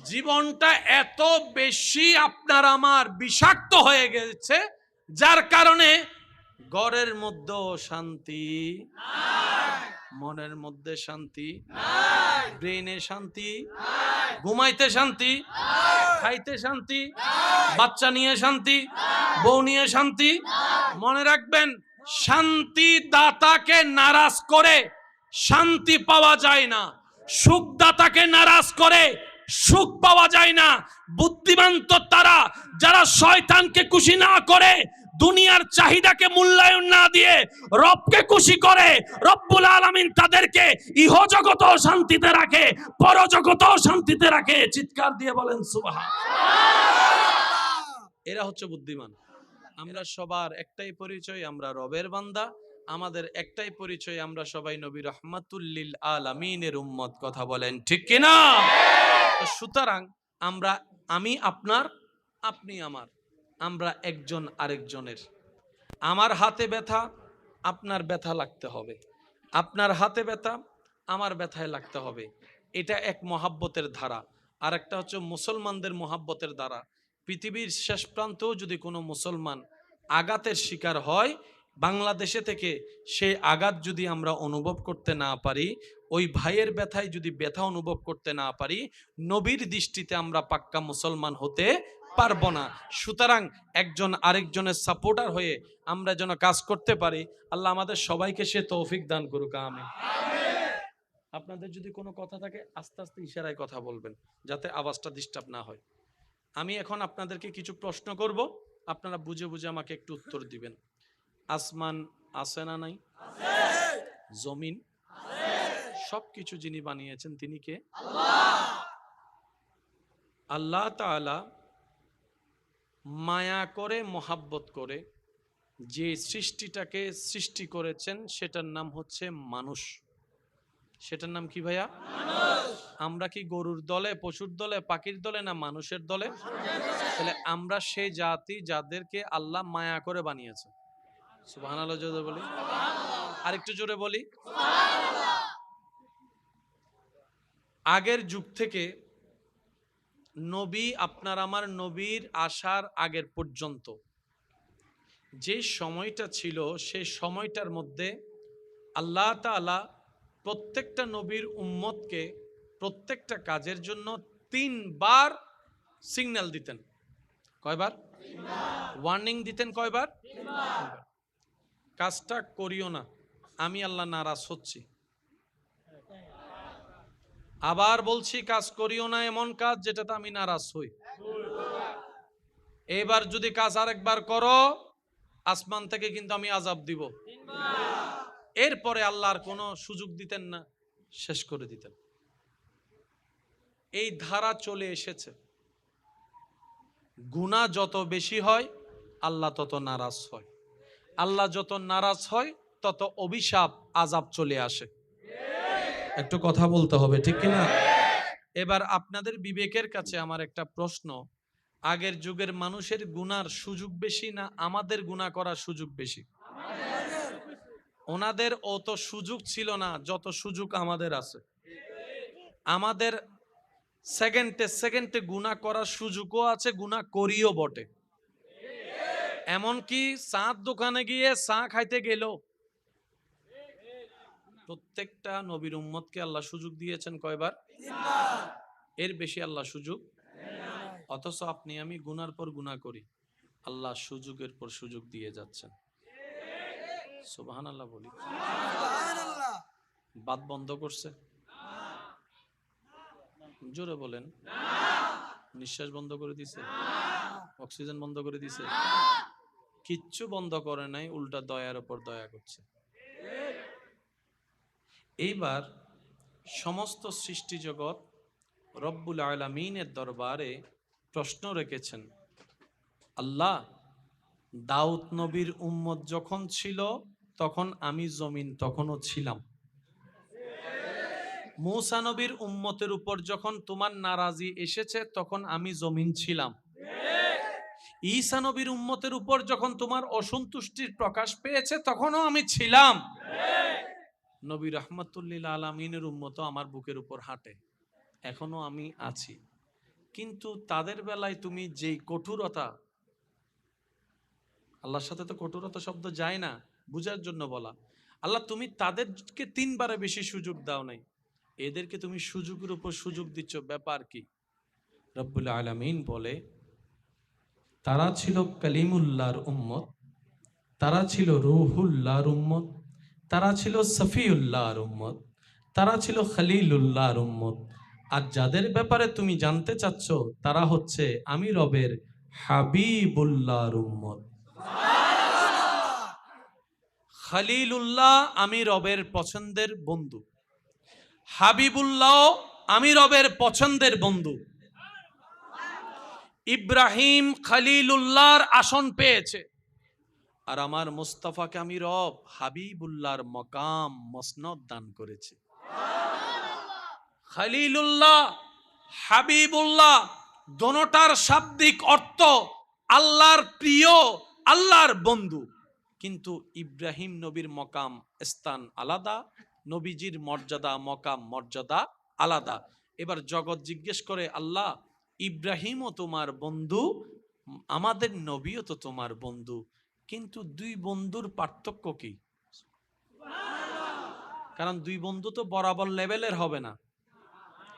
জীবনটা এত বেশি আপনার আমার বিষাক্ত হয়ে গেছে, যার কারণে ঘরের মধ্যে শান্তি নাই, মনের মধ্যে শান্তি নাই, ব্রেনে শান্তি নাই, ঘুমাইতে শান্তি নাই, খাইতে শান্তি নাই, বাচ্চা নিয়ে শান্তি নাই, বউ নিয়ে শান্তি নাই। মনে রাখবেন, শান্তি দাতাকে নারাজ করে শান্তি পাওয়া যায় না, সুখদাতাকে নারাজ করে সুখ পাওয়া যায় না। বুদ্ধিমান তো তারা যারা শয়তানকে খুশি না করে, দুনিয়ার চাহিদাকে মূল্যায়ন না দিয়ে রবকে খুশি করে। রব্বুল আলামিন তাদেরকে ইহজগতেও শান্তিতে রাখে, পরজগতেও শান্তিতে রাখে। চিৎকার দিয়ে বলেন সুবহানাল্লাহ। এরা হচ্ছে বুদ্ধিমান। আমরা সবার একটাই পরিচয়, আমরা রবের বান্দা। আমাদের একটাই পরিচয়, আমরা সবাই নবী রাহমাতুল লিল আলামিনের উম্মত। কথা বলেন ঠিক কিনা? সুতরাং আমি আপনার, আপনি আমার, আমরা একজন আরেকজনের। আমার হাতে ব্যথা, আপনার ব্যথা লাগতে হবে, আপনার হাতে ব্যথা আমার ব্যথায় লাগতে হবে। এটা এক মহাব্বতের ধারা। আর একটা হচ্ছে মুসলমানদের মহাব্বতের ধারা। পৃথিবীর শেষ প্রান্তেও যদি কোনো মুসলমান আঘাতের শিকার হয়, বাংলাদেশে থেকে সেই আঘাত যদি আমরা অনুভব করতে না পারি, ওই ভাইয়ের ব্যথায় যদি ব্যথা অনুভব করতে না পারি, নবীর দৃষ্টিতে আমরা পাক্কা মুসলমান হতে পারবো না। সুতরাং একজন আরেকজনের সাপোর্টার হয়ে আমরা যেন কাজ করতে পারি। আল্লাহ আমাদের সবাইকে সে তৌফিক দান করুক, আমিন। আপনাদের যদি কোনো কথা থাকে আস্তে আস্তে ইশারায় কথা বলবেন, যাতে আওয়াজটা ডিস্টার্ব না হয়। আমি এখন আপনাদেরকে কিছু প্রশ্ন করব, আপনারা বুঝে বুঝে আমাকে একটু উত্তর দিবেন। আসমান আছে না নাই? জমিন, সবকিছু যিনি বানিয়েছেন তিনি কে? আল্লাহ তাআলা মায়া করে, মোহাব্বত করে যে সৃষ্টিটাকে সৃষ্টি করেছেন সেটার নাম হচ্ছে মানুষ। সেটার নাম কি ভাইয়া? মানুষ। আমরা কি গরুর দলে, পশুর দলে, পাখির দলে, না মানুষের দলে? তাহলে আমরা সেই জাতি যাদেরকে আল্লাহ মায়া করে বানিয়েছে। সুবহানাল্লাহ জোরে বলি, আরেকটু জোরে বলি। আগের যুগ থেকে নবী, আপনার আমার নবীর আসার আগের পর্যন্ত যে সময়টা ছিল, সেই সময়টার মধ্যে আল্লাহ তাআলা প্রত্যেকটা নবীর উম্মতকে প্রত্যেকটা কাজের জন্য 3 বার সিগন্যাল দিতেন। কয়বার? ওয়ার্নিং দিতেন। কয়বার? কাজটা করিও না, আমি আল্লাহ নারাজ হচ্ছি। আবার বলছি, কাজ করিও না এমন কাজ যেটাতে আমি নারাজ হই। এবার যদি কাজ আরেকবার করো, আসমান থেকে কিন্তু আমি আযাব দিব। এরপরে আল্লাহর কোনো সুযোগ দিতেন না, শেষ করে দিতেন। এই ধারা চলে এসেছে। গুনাহ যত বেশি হয় আল্লাহ তত নারাজ হয়, আল্লাহ যত নারাজ হয় তত অভিশাপ, আযাব চলে আসে। একটু কথা বলতে হবে, ঠিক কিনা? এবার আপনাদের বিবেকের কাছে আমার একটা প্রশ্ন, আগের যুগের মানুষের গুনার সুযোগ বেশি না আমাদের গুনাহ করার সুযোগ বেশি? ওনাদের অত সুযোগ ছিল না যত সুযোগ আমাদের আছে। আমাদের সেকেন্ডে সেকেন্ডে গুনাহ করার সুযোগও আছে, গুনাহ করিও বটে। এমনকি চাঁদ দোকানে গিয়ে চা খাইতে গেল, প্রত্যেকটা নবীর উম্মতকে আল্লাহ সুযোগ দিয়েছেন কয়বার? এর বেশি আল্লাহ সুযোগ। অথচ আপনি আমি গুনার পর গুনাহ করি, আল্লাহ সুযোগের পর সুযোগ দিয়ে যাচ্ছেন। সুবহানাল্লাহ বলি। বাত বন্ধ করছে? জোরে বলেন। নিঃশ্বাস বন্ধ করে দিছে? অক্সিজেন বন্ধ করে দিছে? কিচ্ছু বন্ধ করে নাই, উল্টা দয়ার উপর দয়া করছে। এইবার সমস্ত সৃষ্টি জগৎ রব্বুল আলামিনের দরবারে প্রশ্ন রেখেছেন, আল্লাহ, দাউদ নবীর উম্মত যখন ছিল তখন আমি জমিন তখনও ছিলাম। মূসা নবীর উম্মতের উপর যখন তোমার নারাজি এসেছে তখন আমি জমিন ছিলাম। ঈসা নবীর উম্মতের উপর যখন তোমার অসন্তুষ্টির প্রকাশ পেয়েছে তখনও আমি ছিলাম। নবী রাহমাতুল লিল আলামিনের উম্মত আমার বুকের উপর হাঁটে, এখনো আমি আছি। কিন্তু তাদের বেলায় তুমি যেই কঠোরতা, আল্লাহর সাথে তো কঠোরতা শব্দ যায় না, বুঝার জন্য বলা। আল্লাহ তুমি তাদেরকে 3 বারে বেশি সুযোগ দাও নাই, এদেরকে তুমি সুযোগের উপর সুযোগ দিচ্ছ, ব্যাপার কি? রব্বুল আলামিন বলে, তারা ছিল কালিমুল্লাহর উম্মত, তারা ছিল রূহুল্লাহর উম্মত, তারা ছিল সফিউল্লাহর উম্মত, তারা ছিল খলিলুল্লাহর উম্মত। আর যাদের ব্যাপারে তুমি জানতে চাচ্ছ, তারা হচ্ছে আমি রবের হাবিবুল্লাহর উম্মত। খলিলুল্লাহ আমি রবের পছন্দের বন্ধু, হাবিবুল্লাহ আমি রবের পছন্দের বন্ধু। ইব্রাহিম খলিলুল্লাহর আসন পেয়েছে, আর আমার মুস্তাফাকে আমি রব হাবিবুল্লাহর মকাম মসনদ দান করেছি। খলিলুল্লাহ হাবিবুল্লাহ দোনোটার শাব্দিক অর্থ আল্লাহর প্রিয়, আল্লাহর বন্ধু। কিন্তু ইব্রাহিম নবীর মকাম স্থান আলাদা, নবীজির মর্যাদা মকাম মর্যাদা আলাদা। এবার জগৎ জিজ্ঞেস করে, আল্লাহ ইব্রাহিমও তোমার বন্ধু, আমাদের নবীও তো তোমার বন্ধু, কিন্তু 2 বন্ধুর পার্থক্য কি? কারণ 2 বন্ধু তো বরাবর লেভেলের হবে না।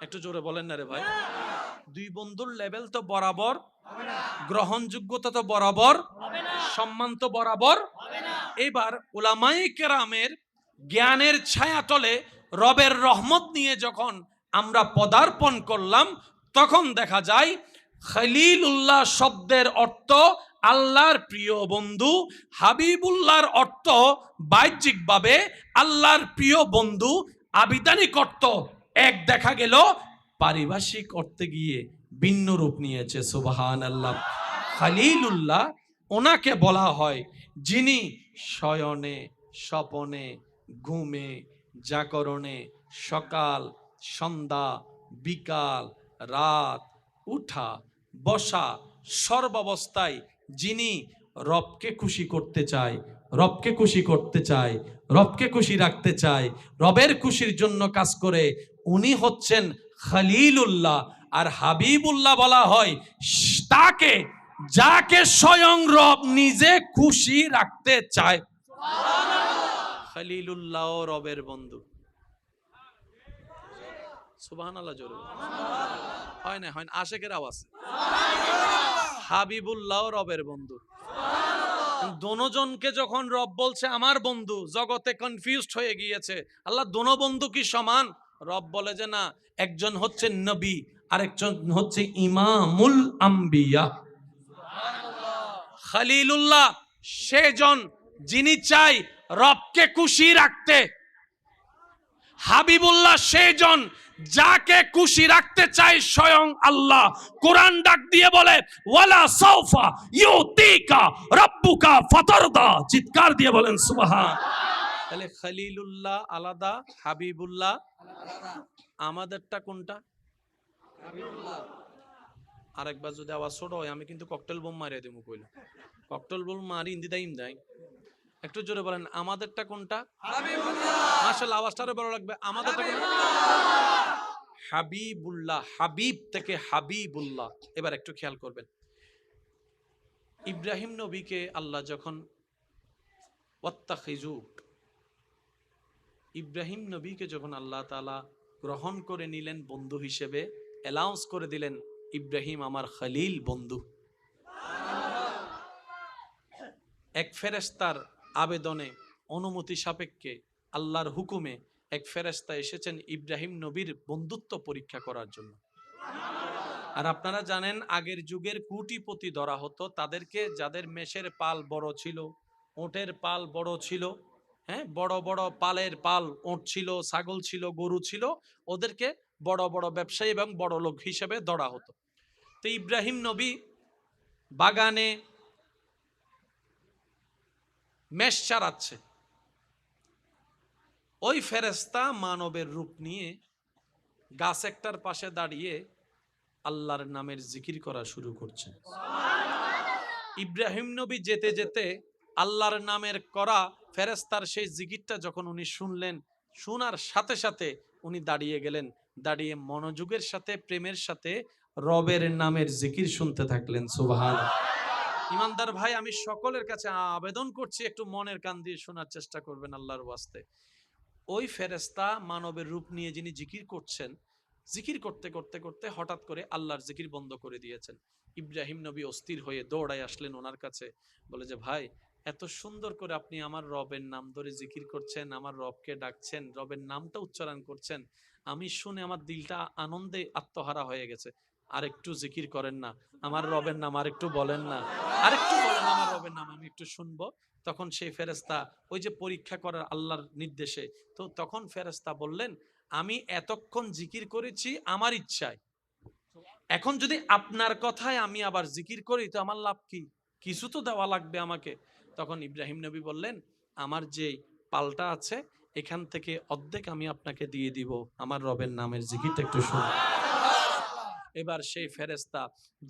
একটু জোরে বলেন না রে ভাই। 2 বন্ধুর লেভেল তো বরাবর, গ্রহণযোগ্যতা তো বরাবর, সম্মান তো বরাবর। এবার উলামায়ে কেরামের জ্ঞানের ছায়াতলে রবের রহমত নিয়ে যখন আমরা পদার্পণ করলাম, তখন দেখা যায় খলিলুল্লাহ শব্দের অর্থ আল্লাহর প্রিয় বন্ধু, হাবিবুল্লাহর অর্থ বাহ্যিকভাবে আল্লাহর প্রিয় বন্ধু, আবিধানিক অর্থ এক দেখা গেল, পারিভাষিক অর্থে গিয়ে ভিন্ন রূপ নিয়েছে। সুবহানাল্লাহ। খলিলুল্লাহ ওনাকে বলা হয় যিনি শয়নে, স্বপনে, ঘুমে, জাগরণে, সকাল, সন্ধ্যা, বিকাল, রাত, উঠা, বসা, সর্বাবস্থায় যিনি রবকে খুশি করতে চায়, রবকে খুশি করতে চায়, রবকে খুশি রাখতে চায়, রবের খুশির জন্য কাজ করে, উনি হচ্ছেন খলিলুল্লাহ। আর হাবিবুল্লাহ বলা হয় তাকে যাকে স্বয়ং রব নিজে খুশি রাখতে চায়। খলিলুল্লাহ রবের বন্ধু। সুবহানাল্লাহ জোরে হয় না, হয় না, আশেকের আওয়াজ। হাবিবুল্লাহ রবের বন্ধু। দোনোজনকে যখন রব বলছে আমার বন্ধু, জগতে কনফিউজড হয়ে গিয়েছে, আল্লাহ দোনো বন্ধু কি সমান? রব বলে যে না, একজন হচ্ছে নবী, আরেকজন হচ্ছে ইমামুল আম্বিয়া। খলিলুল্লাহ সেজন যিনি চাই রবকে খুশি রাখতে, হাবিবুল্লাহ সেজন যাকে খুশি রাখতে চাই স্বয়ং আল্লাহ। কোরআন ডাক দিয়ে বলে, ওয়ালা সাউফা ইউতিকা রাব্বুকা ফাতারদা। চিৎকার দিয়ে বলেন সুবহান। তাহলে খলিলুল্লাহ আলাদা, হাবিবুল্লাহ আলাদা। আমাদেরটা কোনটা? হাবিবুল্লাহ। আরেকবার যদি আওয়াজ ছোট হয় আমি কিন্তু ককটেল বোম মারিয়ে দেবো। কইল ককটেল বোম মারি ইন্দি দাইম দাই। একটু জোরে বলেন, আমাদেরটা কোনটা? হাবিবুল্লাহ। মাশাআল্লাহ, আওয়াজটা আরো ভালো লাগবে। আমাদেরটা কোনটা? হাবিবুল্লাহ। হাবিব থেকে হাবিবুল্লাহ। এবার একটু খেয়াল করবেন, ইব্রাহিম নবীকে আল্লাহ যখন ওয়াত্তাখিজু, ইব্রাহিম নবীকে যখন আল্লাহ তাআলা গ্রহণ করে নিলেন বন্ধু হিসেবে, অ্যালাউন্স করে দিলেন ইব্রাহিম আমার খলিল বন্ধু। এক ফেরেশতার আবেদনে, অনুমতি সাপেক্ষে, আল্লাহর হুকুমে এক ফেরেশতা এসেছেন ইব্রাহিম নবীর বন্ধুত্ব পরীক্ষা করার জন্য। আর আপনারা জানেন আগের যুগের কোটিপতি ধরা হতো তাদেরকে, যাদের মেষের পাল বড় ছিল, ওটের পাল বড় ছিল, হ্যাঁ, বড় বড় পালের পাল ওট ছিল, ছাগল ছিল, গরু ছিল, ওদেরকে বড় বড় ব্যবসায়ী এবং বড় লোক হিসেবে ধরা হতো। তো ইব্রাহিম নবী বাগানে মেষ চারাচ্ছে, ওই ফেরেশতা মানবের রূপ নিয়ে গাছ একটার পাশে দাঁড়িয়ে আল্লাহর নামের জিকির করা শুরু করছে। ইব্রাহিম নবী যেতে যেতে আল্লাহর নামের করা ফেরেশতার সেই জিকিরটা যখন উনি শুনলেন, শোনার সাথে সাথে উনি দাঁড়িয়ে গেলেন, দাঁড়িয়ে মনোযোগের সাথে, প্রেমের সাথে রবের নামের জিকির শুনতে থাকলেন। সুবহানাল্লাহ। ইমানদার ভাই, আমি সকলের কাছে আবেদন করছি, একটু মনের কান দিয়ে শোনার চেষ্টা করবেন আল্লাহর ওয়াস্তে। ওই ফেরেশতা মানবের রূপ নিয়ে যিনি জিকির করছেন, জিকির করতে করতে করতে হঠাৎ করে আল্লাহর জিকির বন্ধ করে দিয়েছেন। ইব্রাহিম নবী অস্থির হয়ে দৌড়ায় আসলেন ওনার কাছে, বলে যে ভাই, এত সুন্দর করে আপনি আমার রবের নাম ধরে জিকির করছেন, আমার রবকে ডাকছেন, রবের নামটা উচ্চারণ করছেন, আমি শুনে আমার দিলটা আনন্দে আত্মহারা হয়ে গেছে। আরেকটু জিকির করেন না, আমার রবের নাম আরেকটু বলেন না, আরেকটু বলেন আমার রবের নাম, আমি একটু শুনবো। তখন সেই ফেরেশতা, ওই যে পরীক্ষা করার আল্লাহর নির্দেশে, তো তখন ফেরেশতা বললেন, আমি এতক্ষণ জিকির করেছি আমার ইচ্ছায়, এখন যদি আপনার কথায় আমি আবার জিকির করি তো আমার লাভ কি? কিছু তো দেওয়া লাগবে আমাকে। তখন ইব্রাহিম নবী বললেন, আমার যে পালটা আছে এখান থেকে অর্ধেক আমি আপনাকে দিয়ে দিব, আমার রবের নামের জিকিরটা একটু শুনুন। এবার সেই ফেরেশতা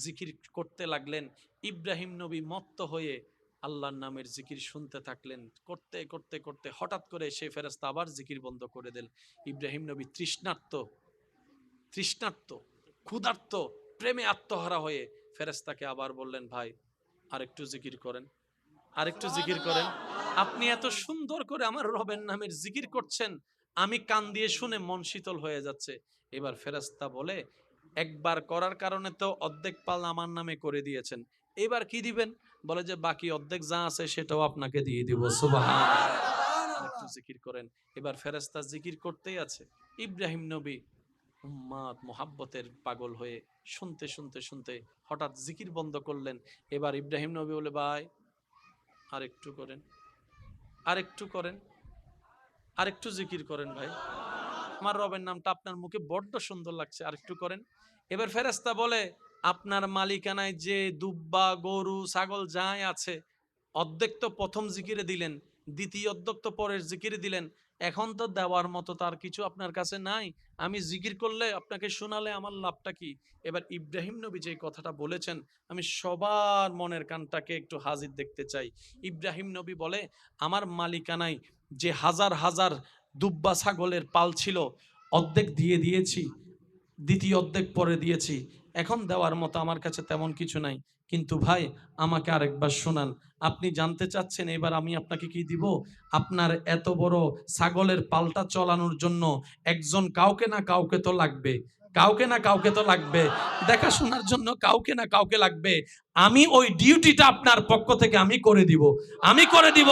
জিকির করতে লাগলেন। ইব্রাহিম নবী মত্ত হয়ে আল্লাহর নামের জিকির শুনতে থাকলেন। করতে করতে করতে হঠাৎ করে সেই ফেরেশতা আবার জিকির বন্ধ করে দিল। ইব্রাহিম নবী তৃষ্ণার্ত, তৃষ্ণার্ত, ক্ষুধার্ত, প্রেমে আত্মহারা হয়ে ফেরেশতাকে আবার বললেন, ভাই আরেকটু জিকির করেন, আরেকটু জিকির করেন। আপনি এত সুন্দর করে আমার রবের নামের জিকির করছেন, আমি কান দিয়ে শুনে মন শীতল হয়ে যাচ্ছে। এবার ফেরেশতা বলে, একবার করার কারণে তো অর্ধেক পাল আমার নামে করে দিয়েছেন, এবার কি দিবেন? বলে যে বাকি অর্ধেক যা আছে সেটাও আপনাকে দিয়ে দিব। সুবহানাল্লাহ। আরেকটু জিকির করেন। এবার ফেরেশতা জিকির করতেই আছে। ইব্রাহিম নবী উম্মাদ মোহাব্বতের পাগল হয়ে শুনতে শুনতে শুনতে হঠাৎ জিকির বন্ধ করলেন। এবার ইব্রাহিম নবী বলে, ভাই আরেকটু করেন, আরেকটু করেন, আরেকটু জিকির করেন ভাই, আমার রবের নামটা আপনার মুখে বড্ড সুন্দর লাগছে, আরেকটু করেন। এবার ফেরেশতা বলে, আপনার মালিকানায় যে দুব্বা, গরু, ছাগল যাই আছে অর্ধেক তো প্রথম জিকিরে দিলেন, দ্বিতীয় অর্ধেক তো পরের জিকিরে দিলেন, এখন তো দেওয়ার মতো তার কিছু আপনার কাছে নাই, আমি জিকির করলে আপনাকে শোনালে আমার লাভটা কি? এবার ইব্রাহিম নবী যে কথাটা বলেছেন, আমি সবার মনের কানটাকে একটু হাজির দেখতে চাই। ইব্রাহিম নবী বলে, আমার মালিকানায় যে হাজার হাজার দুব্বা ছাগলের পাল ছিল অর্ধেক দিয়ে দিয়েছি, দ্বিতীয় অর্ধেক পরে দিয়েছি, এখন দেওয়ার মতো আমার কাছে তেমন কিছু নাই, কিন্তু ভাই আমাকে আরেকবার শোনান, আপনি জানতে চাচ্ছেন এবার আমি আপনাকে কি দিব? আপনার এত বড় ছাগলের পালটা চালানোর জন্য একজন কাউকে না কাউকে তো লাগবে, কাউকে না কাউকে তো লাগবে, দেখাশোনার জন্য কাউকে না কাউকে লাগবে, আমি ওই ডিউটিটা আপনার পক্ষ থেকে আমি করে দিব, আমি করে দিব।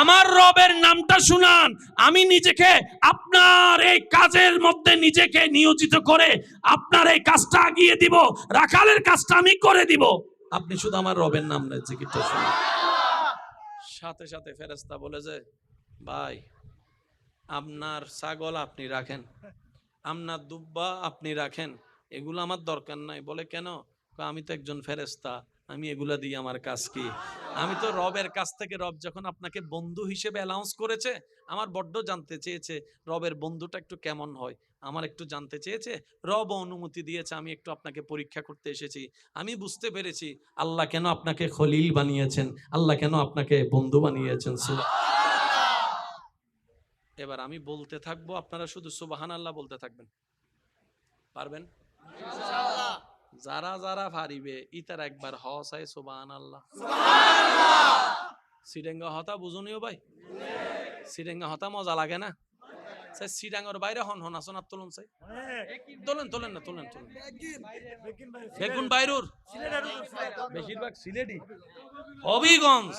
আমার রবের নামটা শুনান, আমি নিজেকে আপনার এই কাজের মধ্যে নিজেকে নিয়োজিত করে আপনার এই কাজটা এগিয়ে দিব, রাখালের কাজটা আমি করে দিব, আপনি শুধু আমার রবের নাম না জিকিরটা শুনুন। সাথে সাথে ফেরেশতা বলে যে, ভাই আপনার ছাগল আপনি রাখেন, আপনার দুব্বা আপনি রাখেন, এগুলো আমার দরকার নাই। বলে কেন? আমি তো একজন ফেরেশতা, আমি এগুলা দিয়ে আমার কাজ কি? আমি তো রবের কাছ থেকে, রব যখন আপনাকে বন্ধু হিসেবে অ্যালাউন্স করেছে, আমার বড্ড জানতে চেয়েছে রবের বন্ধুটা একটু কেমন হয়, আমার একটু জানতে চেয়েছে, রব অনুমতি দিয়েছে, আমি একটু আপনাকে পরীক্ষা করতে এসেছি। আমি বুঝতে পেরেছি আল্লাহ কেন আপনাকে খলিল বানিয়েছেন, আল্লাহ কেন আপনাকে বন্ধু বানিয়েছেন। এবার আমি বলতে থাকবো, আপনারা শুধু সুবহানাল্লাহ বলতে থাকবেন, পারবেন? যারা যারা পারিবে ইতার একবার হসাই সুবহানাল্লাহ। সিডেঙ্গা হতা বুঝুনিও ভাই, সিডেঙ্গা হতা মজা লাগে না? সাই সিডাঙ্গর বাইরে হন হন আসন আর তুলুন, সাই তোলেন তোলেন না, তোলেন তোলেন। বেগুন বাইরুর বেশিরভাগ সিলেটি, হবিগঞ্জ,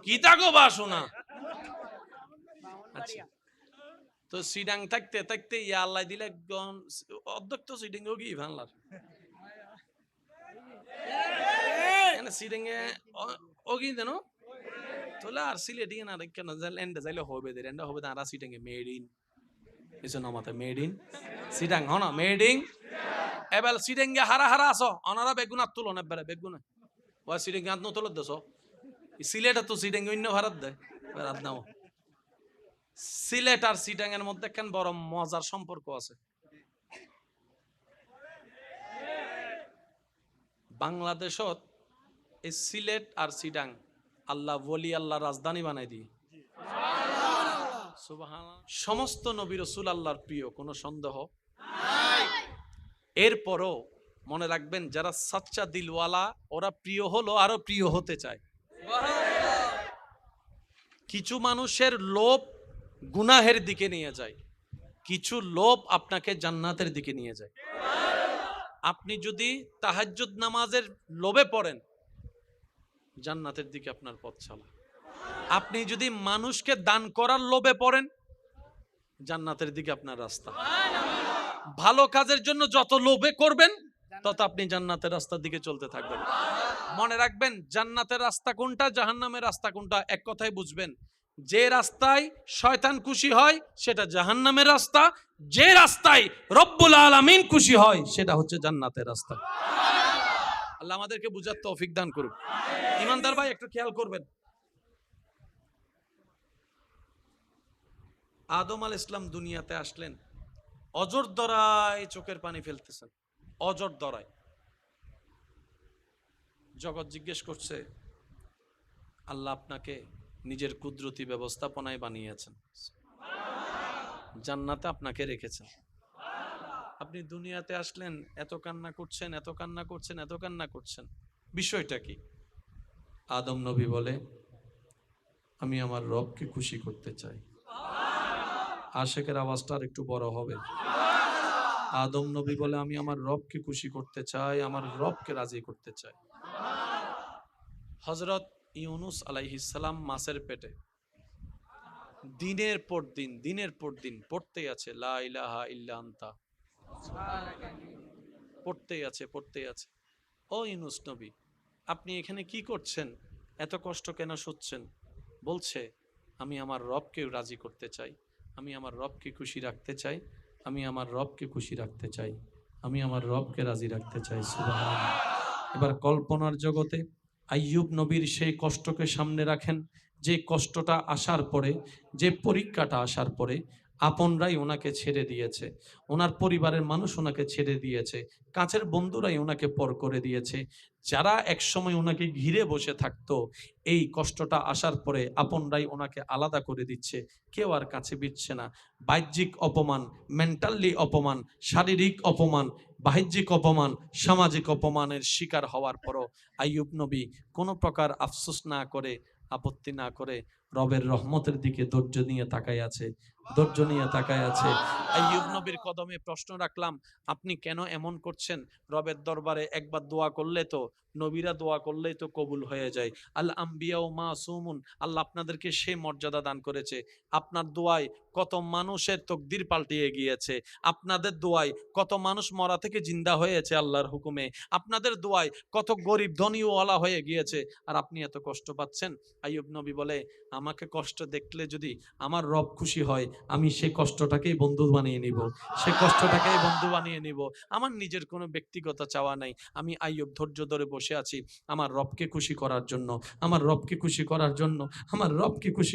কিতাগো বাসনা। আচ্ছা, তো সিডাং থাকতে থাকতে ইয়া আল্লাহ দিলে অধ্যক্ষ তো সিডিং গিয়ে ভাঙলার সিডিংয়ে ওগি দেন তোলা আর সিলেটি না কেন এন্ডে যাইলে হবে দে এন্ডে হবে তারা সিডিংয়ে মেড ইন এসো নমাতে মেড ইন সিডাং হন মেড ইন এবার সিডিংয়ে হারা হারা আসো অনারা বেগুন আর তুলো না বেরে বেগুন ও সিডিংয়ে আত নতুল দেছো সিলেটে তো সিডিংয়ে অন্য ভারত দেয় বেরাত নাও। সিলেট আর সিডাং এর মধ্যে কেন বড় মজার সম্পর্ক আছে। বাংলাদেশত এই সিলেট আর সিডাং আল্লাহ ওলি আল্লাহ রাজধানী বানাই দিয়ে সুবহানাল্লাহ। সমস্ত নবী রাসূল আল্লাহর প্রিয়, কোনো সন্দেহ নাই। এরপরও মনে রাখবেন, যারা সাচ্চা দিলওয়ালা ওরা প্রিয় হলো আরো প্রিয় হতে চায়। কিছু মানুষের লোভ গুনাহের দিকে নিয়ে যায়, কিছু লোভ আপনাকে জান্নাতের দিকে নিয়ে যায়। আপনি যদি তাহাজ্জুদ নামাজের লোভে পড়েন, জান্নাতের দিকে আপনার পথ চলা। আপনি যদি মানুষকে দান করার লোভে পড়েন, জান্নাতের দিকে আপনার রাস্তা। ভালো কাজের জন্য যত লোভে করবেন, তত আপনি জান্নাতের রাস্তার দিকে চলতে থাকবেন। মনে রাখবেন, জান্নাতের রাস্তা কোনটা, জাহান্নামের রাস্তা কোনটা, এক কথায় বুঝবেন। যে রাস্তায় শয়তান খুশি হয় সেটা জাহান্নামের রাস্তা, যে রাস্তায় রব্বুল আলামিন খুশি হয় সেটা হচ্ছে জান্নাতের রাস্তা। আল্লাহ আমাদেরকে বুঝার তৌফিক দান করুক। ইমানদার ভাই একটু খেয়াল করবেন, আদম আলাইহিস সালাম দুনিয়াতে আসলেন, অজর দরায় চোখের পানি ফেলতেছেন, অজর দরায়। জগৎ জিজ্ঞেস করছে, আল্লাহ আপনাকে নিজের কুদরতি ব্যবস্থাপনায় বানিয়েছেন, জান্নাতে আপনাকে রেখেছেন, আপনি দুনিয়াতে আসলেন, এত কান্না করছেন, এত কান্না করছেন, এত কান্না করছেন, বিষয়টা কি? আদম নবী বলে, আমি আমার রবকে খুশি করতে চাই। আশেকের আওয়াজটা আর একটু বড় হবে। আদম নবী বলে, আমি আমার রবকে খুশি করতে চাই, আমার রবকে রাজি করতে চাই। হযরত ইউনুস আলাইহিস সালাম মাছের পেটে দিনের পর দিন পড়তেই আছে, লা ইলাহা ইল্লা আনতা, পড়তেই আছে। ও ইউনুস নবী, আপনি এখানে কি করছেন, এত কষ্ট কেন সচ্ছেন? বলছে, আমি আমার রবকে রাজি করতে চাই, আমি আমার রবকে খুশি রাখতে চাই, আমি আমার রবকে খুশি রাখতে চাই, আমি আমার রবকে রাজি রাখতে চাই। সুবহানাল্লাহ। এবার কল্পনার জগতে আইয়ুব নবীর সেই কষ্টকে সামনে রাখেন, যে কষ্টটা আসার পরে, যে পরীক্ষাটা আসার পরে আপনরাই ওনাকে ছেড়ে দিয়েছে, ওনার পরিবারের মানুষ ওনাকে ছেড়ে দিয়েছে, কাছের বন্ধুরাই ওনাকে পর করে দিয়েছে। যারা একসময় ওনাকে ঘিরে বসে থাকতো, এই কষ্টটা আসার পরে আপনরাই ওনাকে আলাদা করে দিচ্ছে, কেউ আর কাছে বিচ্ছে না। বাহ্যিক অপমান, মেন্টালি অপমান, শারীরিক অপমান, বাহ্যিক অপমান, সামাজিক অপমানের শিকার হওয়ার পরও আইয়ুব নবী কোনো প্রকার আফসোস না করে, আপত্তি না করে রবের রহমতের দিকে ধৈর্য নিয়ে তাকায় আছে। আইয়ুব নবীর কদমে প্রশ্ন রাখলাম, আপনি কেন এমন করছেন? রবের দরবারে একবার দোয়া করলে তো, নবীরা দোয়া করলেই তো কবুল হয়ে যায়। আল আম্বিয়া ও মাসুমুন, আল্লাহ আপনাদেরকে সেই মর্যাদা দান করেছে। আপনার দোয়ায় কত মানুষের তকদির পাল্টিয়ে গিয়েছে, আপনাদের দোয়ায় কত মানুষ মরা থেকে জিন্দা হয়েছে আল্লাহর হুকুমে, আপনাদের দোয়ায় কত গরিব ধনীওয়ালা হয়ে গিয়েছে, আর আপনি এত কষ্ট পাচ্ছেন। আইয়ুব নবী বলে, আমাকে কষ্ট দেখলে যদি আমার রব খুশি হয়, আমি সেই কষ্টটাকেই বন্ধু বানিয়ে নিব, আমার নিজের কোনো ব্যক্তিগত চাওয়া নাই। আমি আইয়ুব ধৈর্য ধরে বসে আছি আমার রবকে খুশি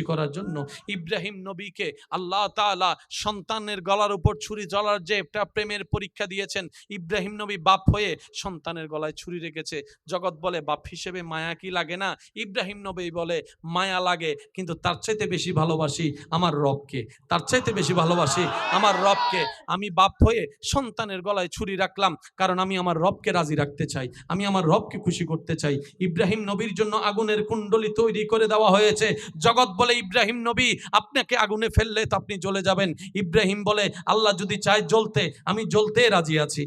করার জন্য, ইব্রাহিম নবীকে আল্লাহ তাআলা সন্তানের গলার উপর ছুরি জ্বলার যে একটা প্রেমের পরীক্ষা দিয়েছেন, ইব্রাহিম নবী বাপ হয়ে সন্তানের গলায় ছুরি রেখেছে। জগৎ বলে বাপ হিসেবে মায়া কি লাগে না? ইব্রাহিম নবী বলে, মায়া লাগে, কিন্তু তার চাইতে বেশি ভালোবাসি আমার রবকে, আমি বাপ হয়ে সন্তানের গলায় ছুরি রাখলাম, কারণ আমি আমার রবকে রাজি রাখতে চাই, আমি আমার রবকে খুশি করতে চাই। ইব্রাহিম নবীর জন্য আগুনের কুণ্ডলী তৈরি করে দেওয়া হয়েছে। জগৎ বলে, ইব্রাহিম নবী আপনাকে আগুনে ফেললে তো আপনি জ্বলে যাবেন। ইব্রাহিম বলে, আল্লাহ যদি চায় জ্বলতে, আমি জ্বলতে রাজি আছি,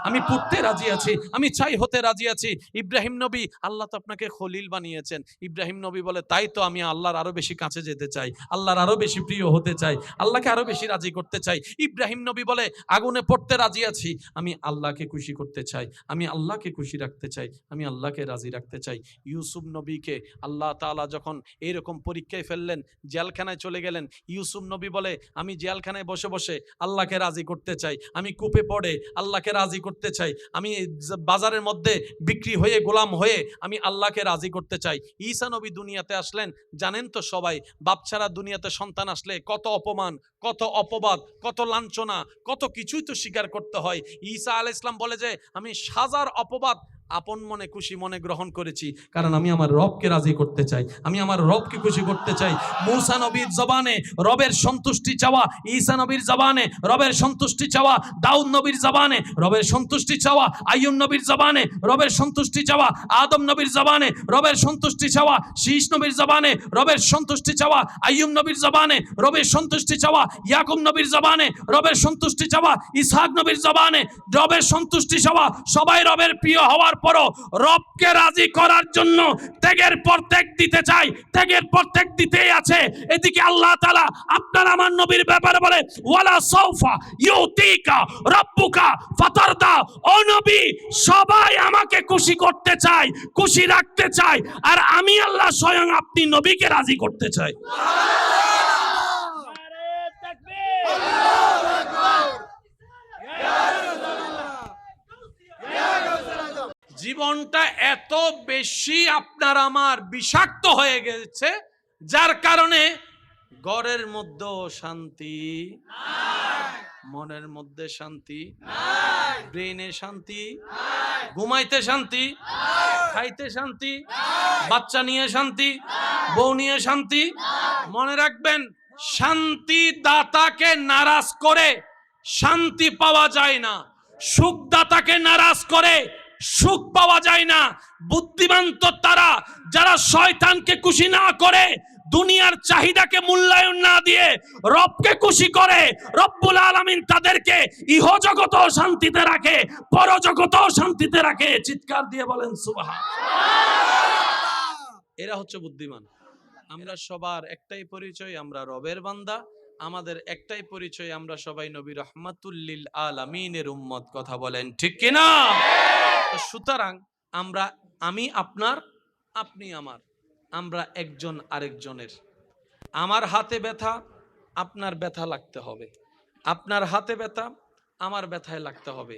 আমি পুড়তে রাজি আছি, আমি চাই হতে রাজি আছি। ইব্রাহিম নবী, আল্লাহ তো আপনাকে খলিল বানিয়েছেন। ইব্রাহিম নবী বলে, তাই তো আমি আল্লাহর আরো বেশি কাছে যেতে চাই, আল্লাহর আরো বেশি প্রিয় হতে চাই, আল্লাহকে আরো বেশি রাজি করতে চাই। ইব্রাহিম নবী বলে, আগুনে পড়তে রাজি আছি, আমি আল্লাহকে খুশি করতে চাই, আমি আল্লাহকে খুশি রাখতে চাই, আমি আল্লাহকে রাজি রাখতে চাই। ইউসুফ নবীকে আল্লাহ তাআলা যখন এইরকম পরীক্ষায় ফেললেন, জেলখানায় চলে গেলেন, ইউসুফ নবী বলে, আমি জেলখানায় বসে বসে আল্লাহকে রাজি করতে চাই, আমি কূপে পড়ে আল্লাহকে রাজি করতে চাই, আমি বাজারের মধ্যে বিক্রি হয়ে গোলাম হয়ে আমি আল্লাহকে রাজি করতে চাই। ঈসা নবী দুনিয়াতে আসলেন, জানেন তো সবাই, বাপ ছাড়া দুনিয়াতে সন্তান আসলে কত অপমান, কত অপবাদ, কত লাঞ্ছনা, কত কিছুই তো স্বীকার করতে হয়। ঈসা আলাইহিস সালাম বলে যে, আমি হাজার অপবাদ আপন মনে খুশি মনে গ্রহণ করেছি, কারণ আমি আমার রবকে রাজি করতে চাই, আমি আমার রবকে খুশি করতে চাই। মূসা নবীর জবানে রবের সন্তুষ্টি চাওয়া, ঈসা নবীর জবানে রবের সন্তুষ্টি চাওয়া, দাউদ নবীর জবানে রবের সন্তুষ্টি চাওয়া, আইয়ুব নবীর জবানে রবের সন্তুষ্টি চাওয়া, আদম নবীর জবানে রবের সন্তুষ্টি চাওয়া, শীষ নবীর জবানে রবের সন্তুষ্টি চাওয়া, আইয়ুব নবীর জবানে রবের সন্তুষ্টি চাওয়া, ইয়াকুব নবীর জবানে রবের সন্তুষ্টি চাওয়া, ইসহাক নবীর জবানে রবের সন্তুষ্টি চাওয়া। সবাই রবের প্রিয় হওয়ার পরও রবকে রাজি করার জন্য ত্যাগের পর ত্যাগ দিতে চাই, ত্যাগের পর ত্যাগ দিতেই আছে। এদিকে আল্লাহ তাআলা আপনার আমার নবীর ব্যাপারে বলে, ওয়ালা সাউফা ইউতিকা রাব্বুকা ফাতারদা। ও নবী, সবাই আমাকে খুশি করতে চায়, খুশি রাখতে চায়, আর আমি আল্লাহ স্বয়ং আপনি নবীকে রাজি করতে চাই। জীবনটা এত বেশি আপনার আমার বিষাক্ত হয়ে গেছে, যার কারণে ঘরের মধ্যেও শান্তি নাই, মনের মধ্যে শান্তি নাই, ব্রেনে শান্তি নাই, ঘুমাইতে শান্তি নাই, খাইতে শান্তি নাই, বাচ্চা নিয়ে শান্তি নাই, বউ নিয়ে শান্তি নাই। মনে রাখবেন, শান্তি দাতাকে নারাজ করে শান্তি পাওয়া যায় না, সুখদাতাকে নারাজ করে সুখ পাওয়া যায় না। বুদ্ধিমান তো তারা যারা শয়তানকে খুশি না করে, দুনিয়ার চাহিদাকে মূল্যায়ন না দিয়ে রবকে খুশি করে। রব্বুল আলামিন তাদেরকে ইহজগতেও শান্তিতে রাখে, পরজগতেও শান্তিতে রাখে। চিৎকার দিয়ে বলেন সুবহানাল্লাহ। এরা হচ্ছে বুদ্ধিমান। আমরা সবার একটাই পরিচয়, আমরা রবের বান্দা। আমাদের একটাই পরিচয়, আমরা সবাই নবী রাহমাতুল লিল আলামিনের উম্মত। কথা বলেন ঠিক কিনা? সুতরাং আমরা, আমি আপনার, আপনি আমার, আমরা একজন আরেকজনের। আমার হাতে ব্যথা, আপনার ব্যথা লাগতে হবে, আপনার হাতে ব্যথা আমার ব্যথায় লাগতে হবে।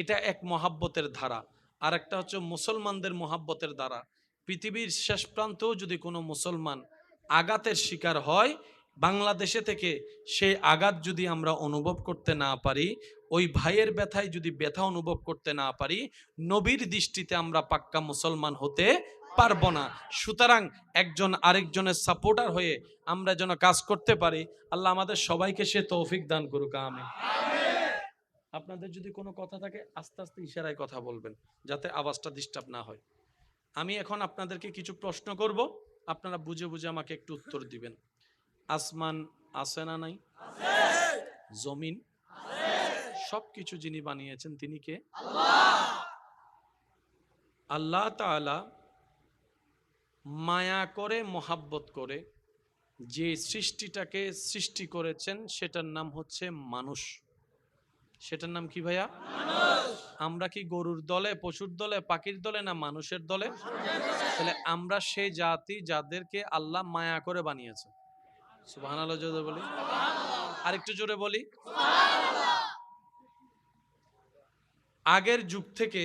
এটা এক মহাব্বতের ধারা। আর একটা হচ্ছে মুসলমানদের মহাব্বতের ধারা। পৃথিবীর শেষ প্রান্তেও যদি কোনো মুসলমান আঘাতের শিকার হয়, বাংলাদেশে থেকে সেই আঘাত যদি আমরা অনুভব করতে না পারি, ওই ভাইয়ের ব্যথায় যদি ব্যথা অনুভব করতে না পারি, নবীর দৃষ্টিতে আমরা পাক্কা মুসলমান হতে পারবো না। সুতরাং একজন আরেকজনের সাপোর্টার হয়ে আমরা যেন কাজ করতে পারি। আল্লাহ আমাদের সবাইকে সে তৌফিক দান করুক, আমিন। আপনাদের যদি কোনো কথা থাকে আস্তে আস্তে ইশারায় কথা বলবেন, যাতে আওয়াজটা ডিস্টার্ব না হয়। আমি এখন আপনাদেরকে কিছু প্রশ্ন করব, আপনারা বুঝে বুঝে আমাকে একটু উত্তর দিবেন। আসমান আছে না নাই? জমিন, সবকিছু যিনি বানিয়েছেন তিনি কে? আল্লাহ তাআলা মায়া করে, মোহাব্বত করে যে সৃষ্টিটাকে সৃষ্টি করেছেন, সেটার নাম হচ্ছে মানুষ। সেটার নাম কি ভাইয়া? মানুষ। আমরা কি গরুর দলে, পশুর দলে, পাখির দলে, না মানুষের দলে? তাহলে আমরা সেই জাতি যাদেরকে আল্লাহ মায়া করে বানিয়েছে। সুবহানাল্লাহ জোরে বলি, আরেকটু জোরে বলি। আগের যুগ থেকে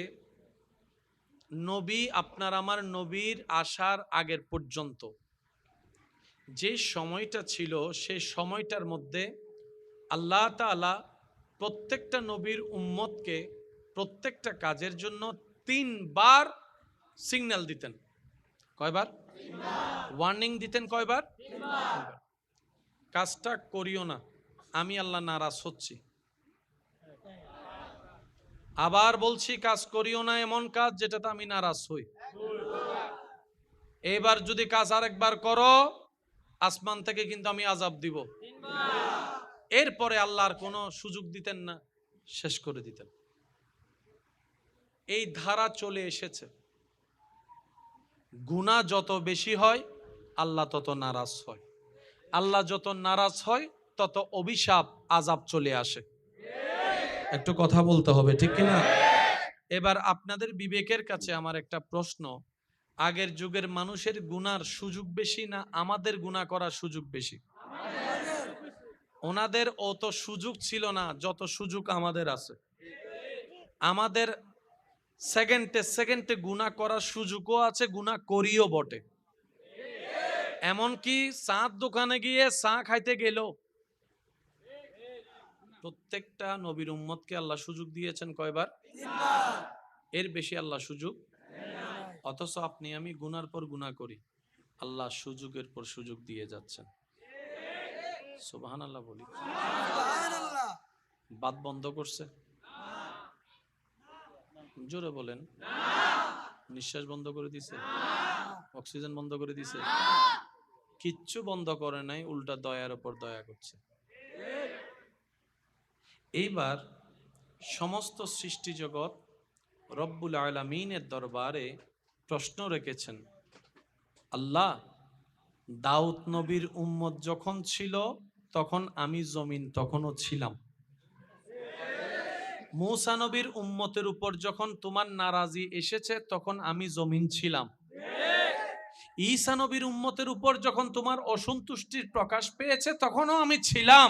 নবী, আপনার আমার নবীর আসার আগের পর্যন্ত যে সময়টা ছিল, সেই সময়টার মধ্যে আল্লাহ তাআলা প্রত্যেকটা নবীর উম্মতকে প্রত্যেকটা কাজের জন্য 3 বার সিগন্যাল দিতেন। কয়বার? ওয়ার্নিং দিতেন। কয়বার? 3 বার। কাজটা করিও না, আমি আল্লাহ নারাজ হচ্ছি। আবার বলছি, কাজ করিও না এমন কাজ যেটাতে আমি নারাজ হই। এবার যদি কাজ আরেকবার করো, আসমান থেকে কিন্তু আমি আযাব দিব। এরপরে আল্লাহর কোনো সুযোগ দিতেন না, শেষ করে দিতেন। এই ধারা চলে এসেছে। গুনাহ যত বেশি হয় আল্লাহ তত নারাজ হয়, আল্লাহ যত নারাজ হয় তত অভিশাপ, আযাব চলে আসে। একটু কথা বলতে হবে, ঠিক কিনা? এবার আপনাদের বিবেকের কাছে আমার একটা প্রশ্ন, আগের যুগের মানুষের গুনার সুযোগ বেশি না আমাদের গুনাহ করার সুযোগ বেশি? ওনাদের অত সুযোগ ছিল না যত সুযোগ আমাদের আছে। আমাদের সেকেন্ডে সেকেন্ডে গুনাহ করার সুযোগও আছে, গুনাহ করিও বটে। এমনকি চাঁদ দোকানে গিয়ে চা খাইতে গেল, প্রত্যেকটা নবীর উম্মতকে আল্লাহ সুযোগ দিয়েছেন কয়বার? এর বেশি আল্লাহ সুযোগ, অথচ আপনি আমি গুনার পর গুনাহ করি, আল্লাহ সুযোগের পর সুযোগ দিয়ে যাচ্ছেন। সুবহানাল্লাহ বলি। বাত বন্ধ করছে? জোরে বলেন। নিঃশ্বাস বন্ধ করে দিছে? অক্সিজেন বন্ধ করে দিছে? কিচ্ছু বন্ধ করে নাই, উল্টা দয়ার উপর দয়া করছে। এইবার সমস্ত সৃষ্টি জগৎ রব্বুল আলামিনের দরবারে প্রশ্ন রেখেছেন, আল্লাহ, দাউদ নবীর উম্মত যখন ছিল তখন আমি জমিন তখনও ছিলাম। মূসা নবীর উম্মতের উপর যখন তোমার নারাজি এসেছে তখন আমি জমিন ছিলাম। ঈসা নবীর উম্মতের উপর যখন তোমার অসন্তুষ্টির প্রকাশ পেয়েছে তখনও আমি ছিলাম।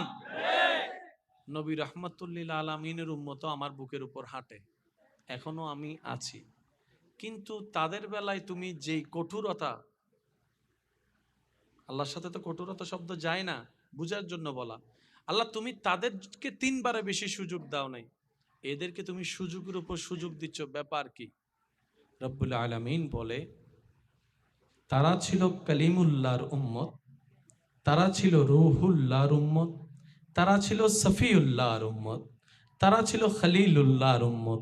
নবী রাহমাতুল্লিল আলামিনের উম্মত আমার বুকের উপর হাঁটে, এখনো আমি আছি। কিন্তু তাদের বেলায় তুমি যেই কঠোরতা, আল্লাহর সাথে তো কঠোরতা শব্দ যায় না, বুঝার জন্য বলা, আল্লাহ তুমি তাদেরকে 3 বারে বেশি সুযোগ দাও নাই, এদেরকে তুমি সুযোগের উপর সুযোগ দিচ্ছ, ব্যাপার কি? রব্বুল আলামিন বলে, তারা ছিল কালিমুল্লাহর উম্মত, তারা ছিল রূহুল্লাহর উম্মত, তারা ছিল সফিউল্লাহর উম্মত, তারা ছিল খলিলুল্লাহর উম্মত।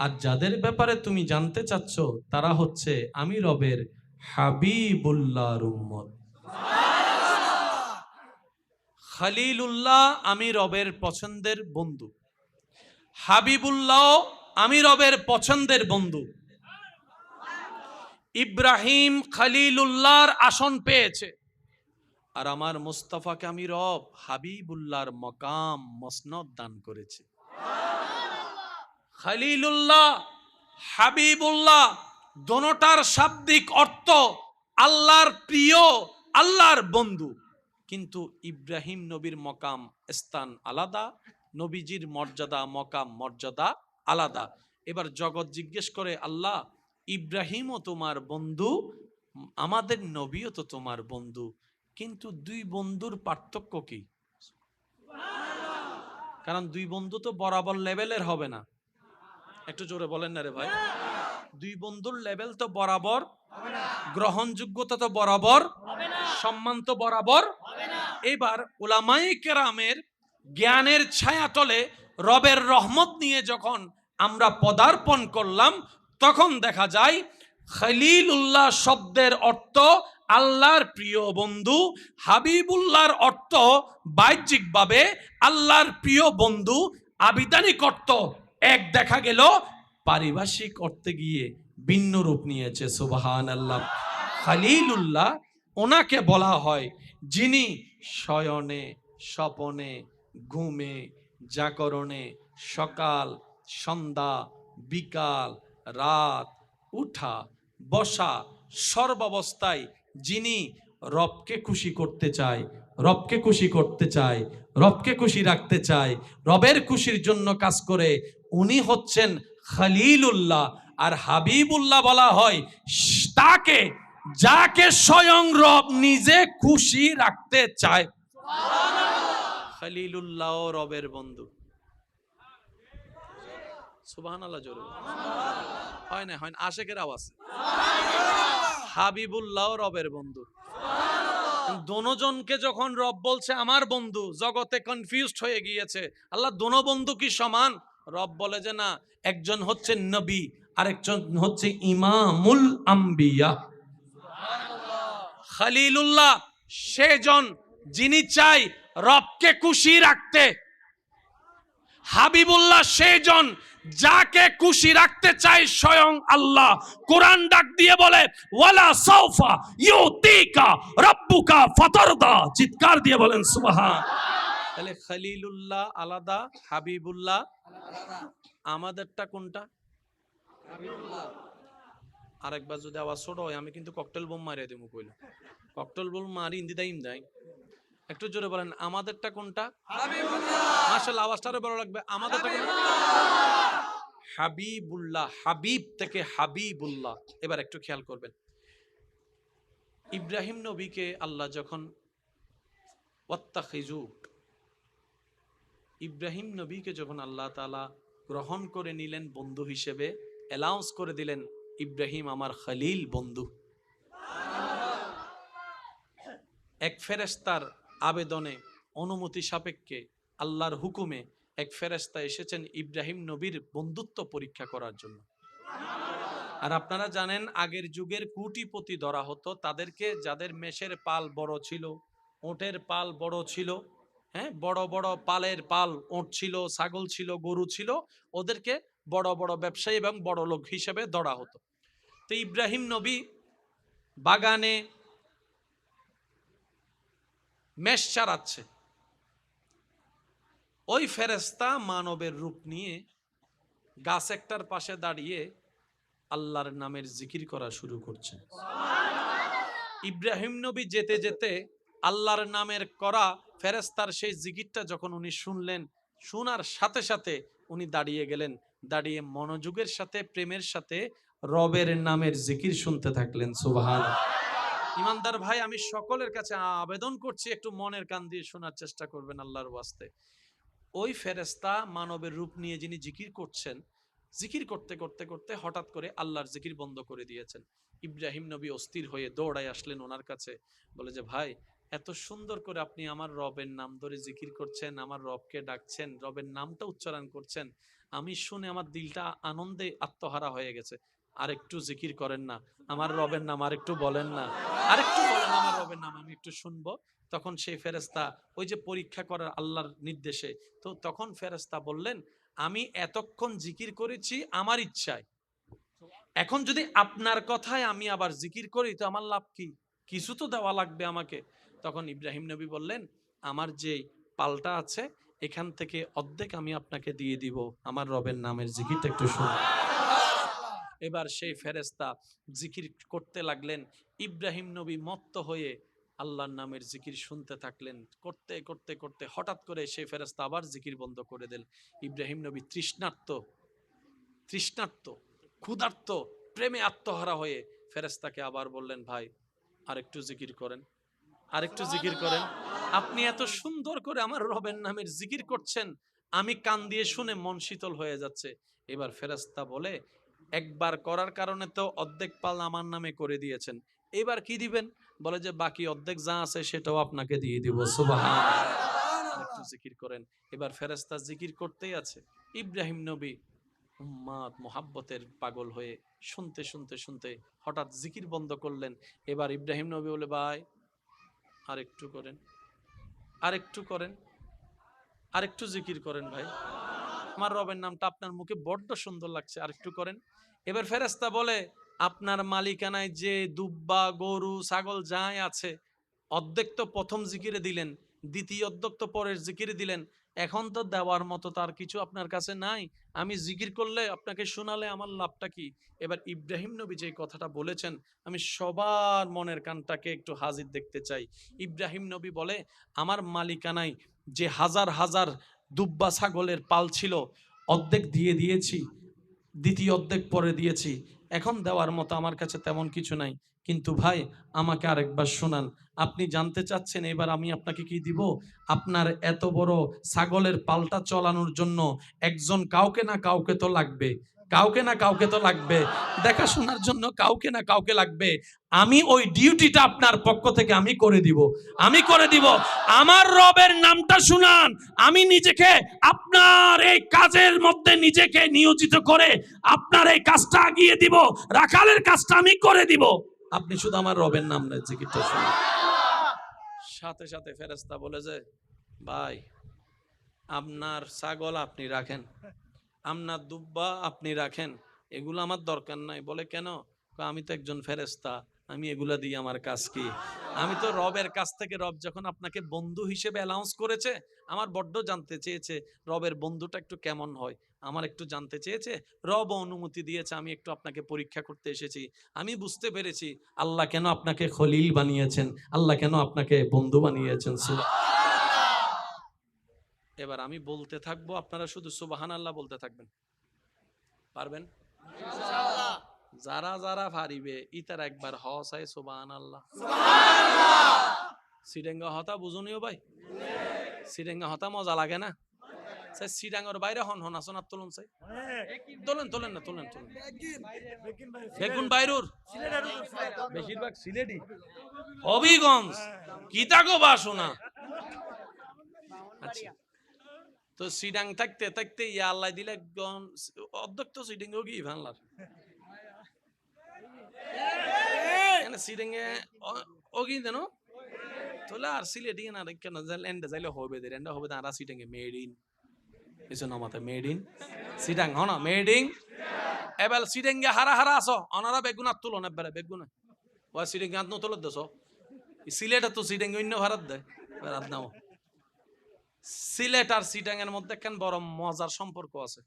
আর যাদের ব্যাপারে তুমি জানতে চাচ্ছ তারা হচ্ছে আমি রবের হাবিবুল্লাহর উম্মত। খলিলুল্লাহ আমি রবের পছন্দের বন্ধু, হাবিবুল্লাহ আমি রবের পছন্দের বন্ধু। ইব্রাহিম খলিলুল্লাহর আসন পেয়েছে, আর আমার মুস্তাফাকে আমি রব হাবিবুল্লাহর মকাম মসনদ দান করেছি। খলিলুল্লাহ, হাবিবুল্লাহ দোনোটার শাব্দিক অর্থ আল্লাহর প্রিয়, আল্লাহর বন্ধু। কিন্তু ইব্রাহিম নবীর মকাম স্থান আলাদা, নবীজির মর্যাদা মকাম মর্যাদা আলাদা। এবার জগৎ জিজ্ঞেস করে, আল্লাহ ইব্রাহিমও তোমার বন্ধু, আমাদের নবীও তো তোমার বন্ধু, কিন্তু 2 বন্ধুর পার্থক্য কি? কারণ 2 বন্ধু তো বরাবর লেভেলের হবে না। একটু জোরে বলেন না রে ভাই। 2 বন্ধুর লেভেল তো বরাবর, গ্রহণযোগ্যতা তো বরাবর, সম্মান তো বরাবর। এবার উলামায়ে কেরামের জ্ঞানের ছায়াতলে রবের রহমত নিয়ে যখন আমরা পদার্পণ করলাম, তখন দেখা যায় খলিলুল্লাহ শব্দের অর্থ আল্লাহর প্রিয় বন্ধু, হাবিবুল্লাহর অর্থ বাহ্যিকভাবে আল্লাহর প্রিয় বন্ধু, আবিধানিক অর্থ এক, দেখা গেল পারিভাষিক অর্থে গিয়ে ভিন্ন রূপ নিয়েছে। সুবহানাল্লাহ। খলিলুল্লাহ ওনাকে বলা হয় যিনি শয়নে, স্বপনে, ঘুমে, জাগরণে, সকাল, সন্ধ্যা, বিকাল, রাত, উঠা, বসা, সর্বাবস্থায় যিনি রবকে খুশি করতে চায়, রবকে খুশি করতে চায়, রবকে খুশি রাখতে চায়, রবের খুশির জন্য কাজ করে, উনি হচ্ছেন খলিলুল্লাহ। আর হাবিবুল্লাহ বলা হয় তাকে যাকে স্বয়ং রব নিজে খুশি রাখতে চায়। খলিলুল্লাহ রবের বন্ধু। সুবহানাল্লাহ জোরে হয় না, হয় না, আশেকের আওয়াজ। হাবিবুল্লাহ রবের বন্ধু। দোনোজনকে যখন রব বলছে আমার বন্ধু, জগতে কনফিউজড হয়ে গিয়েছে, আল্লাহ দোনো বন্ধু কি সমান? রব বলে যে না, একজন হচ্ছে নবী আরেকজন হচ্ছে ইমামুল আম্বিয়া। খলিলুল্লাহ সেজন যিনি চাই রবকে খুশি রাখতে, হাবিবুল্লাহ সেজন যাকে খুশি রাখতে চাই স্বয়ং আল্লাহ। কোরআন ডাক দিয়ে বলে ওয়ালা সাউফা ইউতিকা রাব্বুকা ফাতারদা, চিৎকার দিয়ে বলেন সুবহান। তাহলে খলিলুল্লাহ আলাদা, হাবিবুল্লাহ আলাদা। আমাদেরটা কোনটা? হাবিবুল্লাহ। আরেকবার যদি আওয়াজ ছোট হয় আমি কিন্তু ককটেল বোম মারিয়ে দেবো। কইলা ককটেল বোম মারি ইন্দি দাইম দাই। একটু জোরে বলেন আমাদেরটা কোনটা? হাবিবুল্লাহ। মাশাআল্লাহ, আওয়াজটা আরো বড় লাগবে। আমাদেরটা কোনটা? হাবিবুল্লাহ। হাবিব থেকে হাবিবুল্লাহ। এবার একটু খেয়াল করবেন, ইব্রাহিম নবীকে আল্লাহ যখন ওয়াত্তাখিজু, ইব্রাহিম নবীকে যখন আল্লাহ তাআলা গ্রহণ করে নিলেন বন্ধু হিসেবে, অ্যালাউন্স করে দিলেন, ইব্রাহিম আমার খলিল বন্ধু। এক ফেরেশতার আবেদনে, অনুমতি সাপেক্ষে, আল্লাহর হুকুমে এক ফেরেশতা এসেছেন ইব্রাহিম নবীর বন্ধুত্ব পরীক্ষা করার জন্য। আর আপনারা জানেন আগের যুগের কোটিপতি ধরা হতো তাদেরকে, যাদের মেষের পাল বড় ছিল, ওটের পাল বড় ছিল, হ্যাঁ, বড় বড় পালের পাল ওট ছিল, ছাগল ছিল, গরু ছিল, ওদেরকে বড় বড় ব্যবসায়ী এবং বড় লোক হিসেবে ধরা হতো। তো ইব্রাহিম নবী বাগানে মেষ চারাচ্ছে, ওই ফেরেশতা মানবের রূপ নিয়ে গাছ একটার পাশে দাঁড়িয়ে আল্লাহর নামের জিকির করা শুরু করছে। ইব্রাহিম নবী যেতে যেতে আল্লাহর নামের করা ফেরেশতার সেই জিকিরটা যখন উনি শুনলেন, শোনার সাথে সাথে উনি দাঁড়িয়ে গেলেন, দাঁড়িয়ে মনোযোগের সাথে, প্রেমের সাথে রবের নামের জিকির শুনতে থাকলেন। সুবহানাল্লাহ। ইমানদার ভাই, আমি সকলের কাছে আবেদন করছি, একটু মনের কান দিয়ে শোনার চেষ্টা করবেন আল্লাহর ওয়াস্তে। ওই ফেরেশতা মানবের রূপ নিয়ে যিনি জিকির করছেন, জিকির করতে করতে করতে হঠাৎ করে আল্লাহর জিকির বন্ধ করে দিয়েছেন। ইব্রাহিম নবী অস্থির হয়ে দৌড়ায় আসলেন ওনার কাছে, বলে যে ভাই, এত সুন্দর করে আপনি আমার রবের নাম ধরে জিকির করছেন, আমার রবকে ডাকছেন, রবের নামটা উচ্চারণ করছেন, আমি শুনে আমার দিলটা আনন্দে আত্মহারা হয়ে গেছে। আরেকটু জিকির করেন না, আমার রবের নাম আরেকটু বলেন না, আরেকটু বলেন আমার রবের নাম, আমি একটু শুনবো। তখন সেই ফেরেশতা, ওই যে পরীক্ষা করার আল্লাহর নির্দেশে, তো তখন ফেরেশতা বললেন, আমি এতক্ষণ জিকির করেছি আমার ইচ্ছায়, এখন যদি আপনার কথায় আমি আবার জিকির করি তো আমার লাভ কি? কিছু তো দেওয়া লাগবে আমাকে। তখন ইব্রাহিম নবী বললেন, আমার যে পালটা আছে এখান থেকে অর্ধেক আমি আপনাকে দিয়ে দিব, আমার রবের নামের জিকিরটা একটু শুনুন। এবার সেই ফেরেশতা জিকির করতে লাগলেন, ইব্রাহিম নবী মত্ত হয়ে আল্লাহর নামের জিকির শুনতে থাকলেন। করতে করতে করতে হঠাৎ করে সেই ফেরেশতা আবার জিকির বন্ধ করে দিল। ইব্রাহিম নবী তৃষ্ণার্ত, তৃষ্ণার্ত, ক্ষুধার্ত, প্রেমে আত্মহারা হয়ে ফেরেশতাকে আবার বললেন, ভাই আরেকটু জিকির করেন, আরেকটু জিকির করেন। আপনি এত সুন্দর করে আমার রবের নামের জিকির করছেন, আমি কান দিয়ে শুনে মন শীতল হয়ে যাচ্ছে। এবার ফেরেশতা বলে, একবার করার কারণে তো অর্ধেক পাল আমার নামে করে দিয়েছেন, এবার কি দিবেন? বলে যে বাকি অর্ধেক যা আছে সেটাও আপনাকে দিয়ে দিব। সুবহানাল্লাহ। একটু জিকির করেন। এবার ফেরেশতা জিকির করতেই আছে, ইব্রাহিম নবী উম্মাদ মোহাব্বতের পাগল হয়ে শুনতে শুনতে শুনতে হঠাৎ জিকির বন্ধ করলেন। এবার ইব্রাহিম নবী বলে, ভাই আরেকটু করেন, আরেকটু করেন, আরেকটু জিকির করেন ভাই, আমার রবের নামটা আপনার মুখে বড্ড সুন্দর লাগছে, আরেকটু করেন। এবার ফেরেশতা বলে, আপনার মালিকানায় যে দুব্বা, গরু, ছাগল যাই আছে, অর্ধেক তো প্রথম জিকিরে দিলেন, দ্বিতীয় অর্ধেক তো পরের জিকিরে দিলেন, এখন তো দেওয়ার মতো তার কিছু আপনার কাছে নাই, আমি জিকির করলে আপনাকে শোনালে আমার লাভটা কি? এবার ইব্রাহিম নবী যে কথাটা বলেছেন, আমি সবার মনের কানটাকে একটু হাজির দেখতে চাই। ইব্রাহিম নবী বলে, আমার মালিকানায় যে হাজার হাজার দুব্বা ছাগলের পাল ছিল, অর্ধেক দিয়ে দিয়েছি, দ্বিতীয় অর্ধেক পরে দিয়েছি, এখন দেওয়ার মতো আমার কাছে তেমন কিছু নাই। কিন্তু ভাই আমাকে আরেকবার শোনান, আপনি জানতে চাচ্ছেন এবার আমি আপনাকে কি দিব? আপনার এত বড় ছাগলের পালটা চালানোর জন্য একজন কাউকে না কাউকে তো লাগবে, কাউকে না কাউকে তো লাগবে, দেখাশোনার জন্য কাউকে না কাউকে লাগবে। আমি ওই ডিউটিটা আপনার পক্ষ থেকে আমি করে দিব, আমি করে দিব। আমার রবের নামটা শুনান, আমি নিজেকে আপনার এই কাজের মধ্যে নিজেকে নিয়োজিত করে আপনার এই কাজটা এগিয়ে দিব, রাখালের কাজটা আমি করে দিব, আপনি শুধু আমার রবের নাম জিকিরটা শুনুন। সাথে সাথে ফেরেশতা বলে যে, ভাই আপনার ছাগল আপনি রাখেন, আপনার দুব্বা আপনি রাখেন, এগুলো আমার দরকার নাই। বলে কেন? আমি তো একজন ফেরেশতা, আমি এগুলা দিয়ে আমার কাজ কি? আমি তো রবের কাছ থেকে, রব যখন আপনাকে বন্ধু হিসেবে অ্যালাউন্স করেছে, আমার বড্ড জানতে চেয়েছে রবের বন্ধুটা একটু কেমন হয়, আমার একটু জানতে চেয়েছে, রব অনুমতি দিয়েছে, আমি একটু আপনাকে পরীক্ষা করতে এসেছি। আমি বুঝতে পেরেছি আল্লাহ কেন আপনাকে খলিল বানিয়েছেন, আল্লাহ কেন আপনাকে বন্ধু বানিয়েছেন। এবার আমি বলতে থাকবো, আপনারা শুধু সুবহানাল্লাহ বলতে থাকবেন, পারবেন? যারা যারা পারিবে ইতার একবার হসায় সুবহানাল্লাহ। সিডেঙ্গা হতা বুঝুনিও ভাই, সিডেঙ্গা হতা মজা লাগে না? স্যার সিডাঙ্গর বাইরে হন হন আসন আর তুলুন স্যার তোলেন তোলেন না তোলেন তোলেন বেগুন বাইরুর বেশিরভাগ সিলেটি হবিগঞ্জ কিতাগো বাসনা। আচ্ছা তো সিডাং থাকতে থাকতে ইয়া আল্লাহ দিলে একদম অধ্যক্ষ সিডিং ও কি ভাঙলার সিডিং এ ও কি জানো তোলা আর সিলেটি না কেন এন্ডে যাইলে হবে দে এন্ডে হবে তারা সিডিং এ মেড ইন এসো না মাথা মেড ইন সিডাং হন মেড ইন এবার সিডিং এ হারা হারা আসো অনারা বেগুন আর তুলো না বেগুন ও সিডিং আত ন তুলো দছো সিলেট তো সিডিং অন্য ভারত দেয় ভারত নাও সিলেট আর সিটাং এর মধ্যে কেন বড় মজার সম্পর্ক আছে।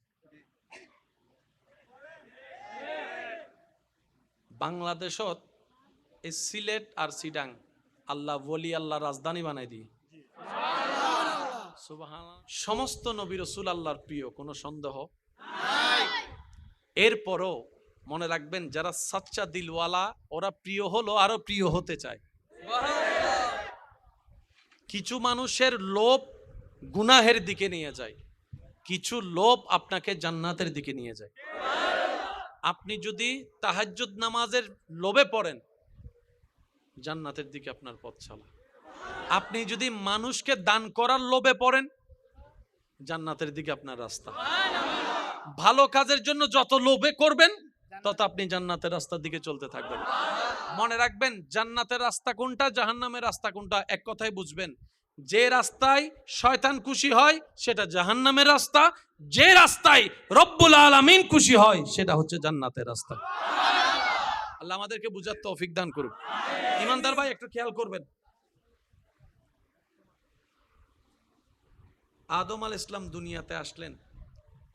বাংলাদেশত এই সিলেট আর সিটাং আল্লাহ ওলি আল্লাহ রাজধানী বানাই দিয়ে সুবহানাল্লাহ। সমস্ত নবী রাসূল আল্লাহর প্রিয়, কোনো সন্দেহ নাই। এরপরও মনে রাখবেন যারা সাচ্চা দিলওয়ালা ওরা প্রিয় হলো আরো প্রিয় হতে চায়। কিছু মানুষের লোভ গুনাহের দিকে নিয়ে যায়, কিছু লোভ আপনাকে জান্নাতের দিকে নিয়ে যায়। আপনি যদি তাহাজ্জুদ নামাজের লোভে পড়েন জান্নাতের দিকে আপনার পথ চলা। আপনি যদি মানুষকে দান করার লোভে পড়েন জান্নাতের দিকে আপনার রাস্তা। ভালো কাজের জন্য যত লোভে করবেন তত আপনি জান্নাতের রাস্তার দিকে চলতে থাকবেন। মনে রাখবেন জান্নাতের রাস্তা কোনটা, জাহান্নামের রাস্তা কোনটা, এক কথায় বুঝবেন। যে রাস্তায় শয়তান খুশি হয় সেটা জাহান্নামের রাস্তা, যে রাস্তায় রব্বুল আলামিন খুশি হয় সেটা হচ্ছে জান্নাতের রাস্তা। আল্লাহ আমাদেরকে বুঝার তৌফিক দান করুক। ইমানদার ভাই একটু খেয়াল করবেন, আদম আলাইহিস সালাম দুনিয়াতে আসলেন,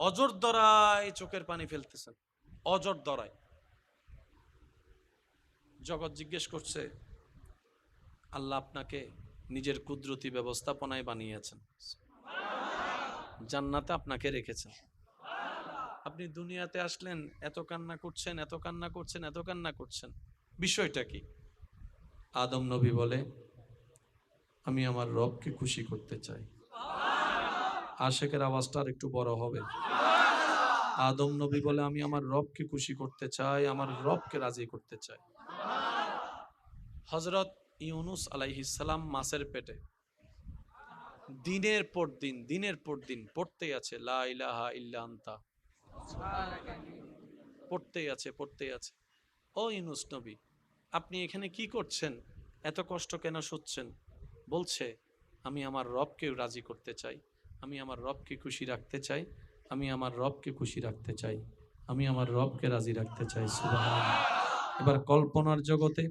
অজর দরায় চোখের পানি ফেলতেছেন, অজর দরায়। জগৎ জিজ্ঞেস করছে আল্লাহ আপনাকে নিজের কুদরতি ব্যবস্থাপনায় বানিয়েছেন, জান্নাতে আপনাকে রেখেছেন, আপনি দুনিয়াতে আসলেন, এত কান্না করছেন, এত কান্না করছেন, এত কান্না করছেন, বিষয়টা কি? আদম নবী বলে আমি আমার রবকে খুশি করতে চাই। আশেকের আওয়াজটা আর একটু বড় হবে। আদম নবী বলে আমি আমার রবকে খুশি করতে চাই, আমার রবকে রাজি করতে চাই। হযরত ইউনুস আলাইহিস সালাম মাছের পেটে দিনের পর দিন পড়তেই আছে লা ইলাহা ইল্লা আনতা, পড়তেই আছে। ও ইউনুস নবী আপনি এখানে কি করছেন, এত কষ্ট কেন সচ্ছেন? বলছে আমি আমার রবকে রাজি করতে চাই, আমি আমার রবকে খুশি রাখতে চাই, আমি আমার রবকে খুশি রাখতে চাই, আমি আমার রবকে রাজি রাখতে চাই। সুবহানাল্লাহ। এবার কল্পনার জগতে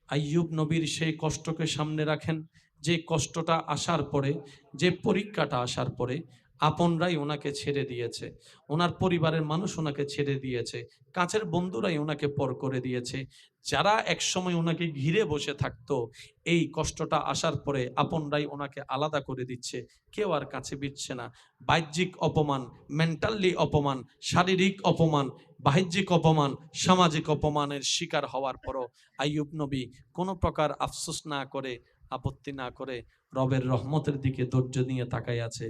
আইয়ুব নবীর সেই কষ্টকে সামনে রাখেন, যে কষ্টটা আসার পরে, যে পরীক্ষাটা আসার পরে আপনরাই ওনাকে ছেড়ে দিয়েছে, ওনার পরিবারের মানুষ ওনাকে ছেড়ে দিয়েছে, কাছের বন্ধুরাই ওনাকে পর করে দিয়েছে। যারা একসময় ওনাকে ঘিরে বসে থাকতো এই কষ্টটা আসার পরে আপনরাই ওনাকে আলাদা করে দিচ্ছে, কেউ আর কাছে বিচ্ছে না। বাহ্যিক অপমান, মেন্টালি অপমান, শারীরিক অপমান, বাহ্যিক অপমান, সামাজিক অপমানের শিকার হওয়ার পরও আইয়ুব নবী কোনো প্রকার আফসোস না করে, আপত্তি না করে রবের রহমতের দিকে ধৈর্য নিয়ে তাকায় আছে।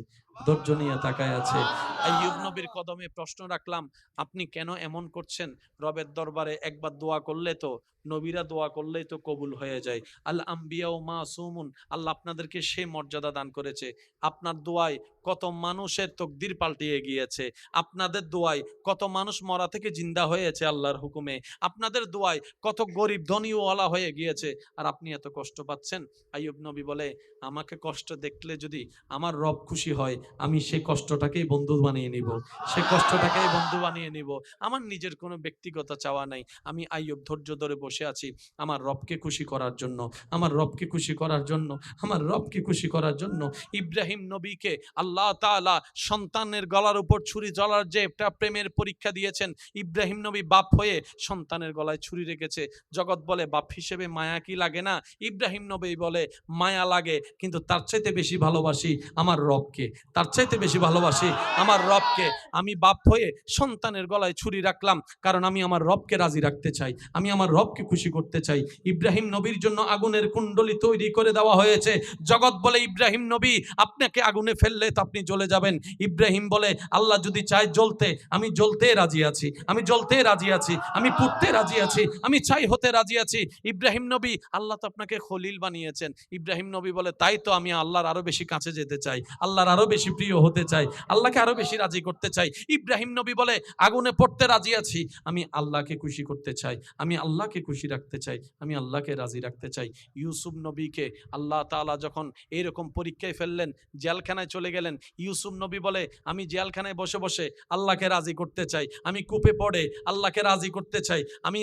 আইয়ুব নবীর কদমে প্রশ্ন রাখলাম আপনি কেন এমন করছেন? রবের দরবারে একবার দোয়া করলে তো, নবীরা দোয়া করলেই তো কবুল হয়ে যায়। আল আম্বিয়া ও মাসুমুন, আল্লাহ আপনাদেরকে সেই মর্যাদা দান করেছে। আপনার দোয়ায় কত মানুষের তকদির পাল্টিয়ে গিয়েছে, আপনাদের দোয়ায় কত মানুষ মরা থেকে জিন্দা হয়েছে আল্লাহর হুকুমে, আপনাদের দোয়ায় কত গরিব ধনীওয়ালা হয়ে গিয়েছে, আর আপনি এত কষ্ট পাচ্ছেন। আইয়ুব নবী বলে আমাকে কষ্ট দেখলে যদি আমার রব খুশি হয় আমি সেই কষ্টটাকেই বন্ধু বানিয়ে নিব, আমার নিজের কোনো ব্যক্তিগত চাওয়া নাই। আমি আইয়ুব ধৈর্য ধরে বসে আছি আমার রবকে খুশি করার জন্য। ইব্রাহিম নবীকে আল্লাহ তাআলা সন্তানের গলার উপর ছুরি জ্বলার যে একটা প্রেমের পরীক্ষা দিয়েছেন, ইব্রাহিম নবী বাপ হয়ে সন্তানের গলায় ছুরি রেখেছে। জগৎ বলে বাপ হিসেবে মায়া কি লাগে না? ইব্রাহিম নবী বলে মায়া লাগে, কিন্তু তার চাইতে বেশি ভালোবাসি আমার রবকে, তার চাইতে বেশি ভালোবাসি আমার রবকে। আমি বাপ হয়ে সন্তানের গলায় ছুরি রাখলাম, কারণ আমি আমার রবকে রাজি রাখতে চাই, আমি আমার রবকে খুশি করতে চাই। ইব্রাহিম নবীর জন্য আগুনের কুণ্ডলী তৈরি করে দেওয়া হয়েছে। জগৎ বলে ইব্রাহিম নবী আপনাকে আগুনে ফেললে তো আপনি জ্বলে যাবেন। ইব্রাহিম বলে আল্লাহ যদি চায় জ্বলতে, আমি জ্বলতে রাজি আছি, আমি জ্বলতে রাজি আছি, আমি পুড়তে রাজি আছি, আমি চাই হতে রাজি আছি। ইব্রাহিম নবী, আল্লাহ তো আপনাকে খলিল বানিয়েছেন। ইব্রাহিম নবী বলে তাই তো আমি আল্লাহর আরো বেশি কাছে যেতে চাই, আল্লাহর আরো বেশি প্রিয় হতে চাই, আল্লাহকে আরো বেশি রাজি করতে চাই। ইব্রাহিম নবী বলে আগুনে পড়তে রাজি আছি, আমি আল্লাহকে খুশি করতে চাই, আমি আল্লাহকে খুশি রাখতে চাই, আমি আল্লাহকে রাজি রাখতে চাই। ইউসুফ নবীকে আল্লাহ তাআলা যখন এইরকম পরীক্ষায় ফেললেন, জেলখানায় চলে গেলেন, ইউসুফ নবী বলে আমি জেলখানায় বসে বসে আল্লাহকে রাজি করতে চাই, আমি কূপে পড়ে আল্লাহকে রাজি করতে চাই, আমি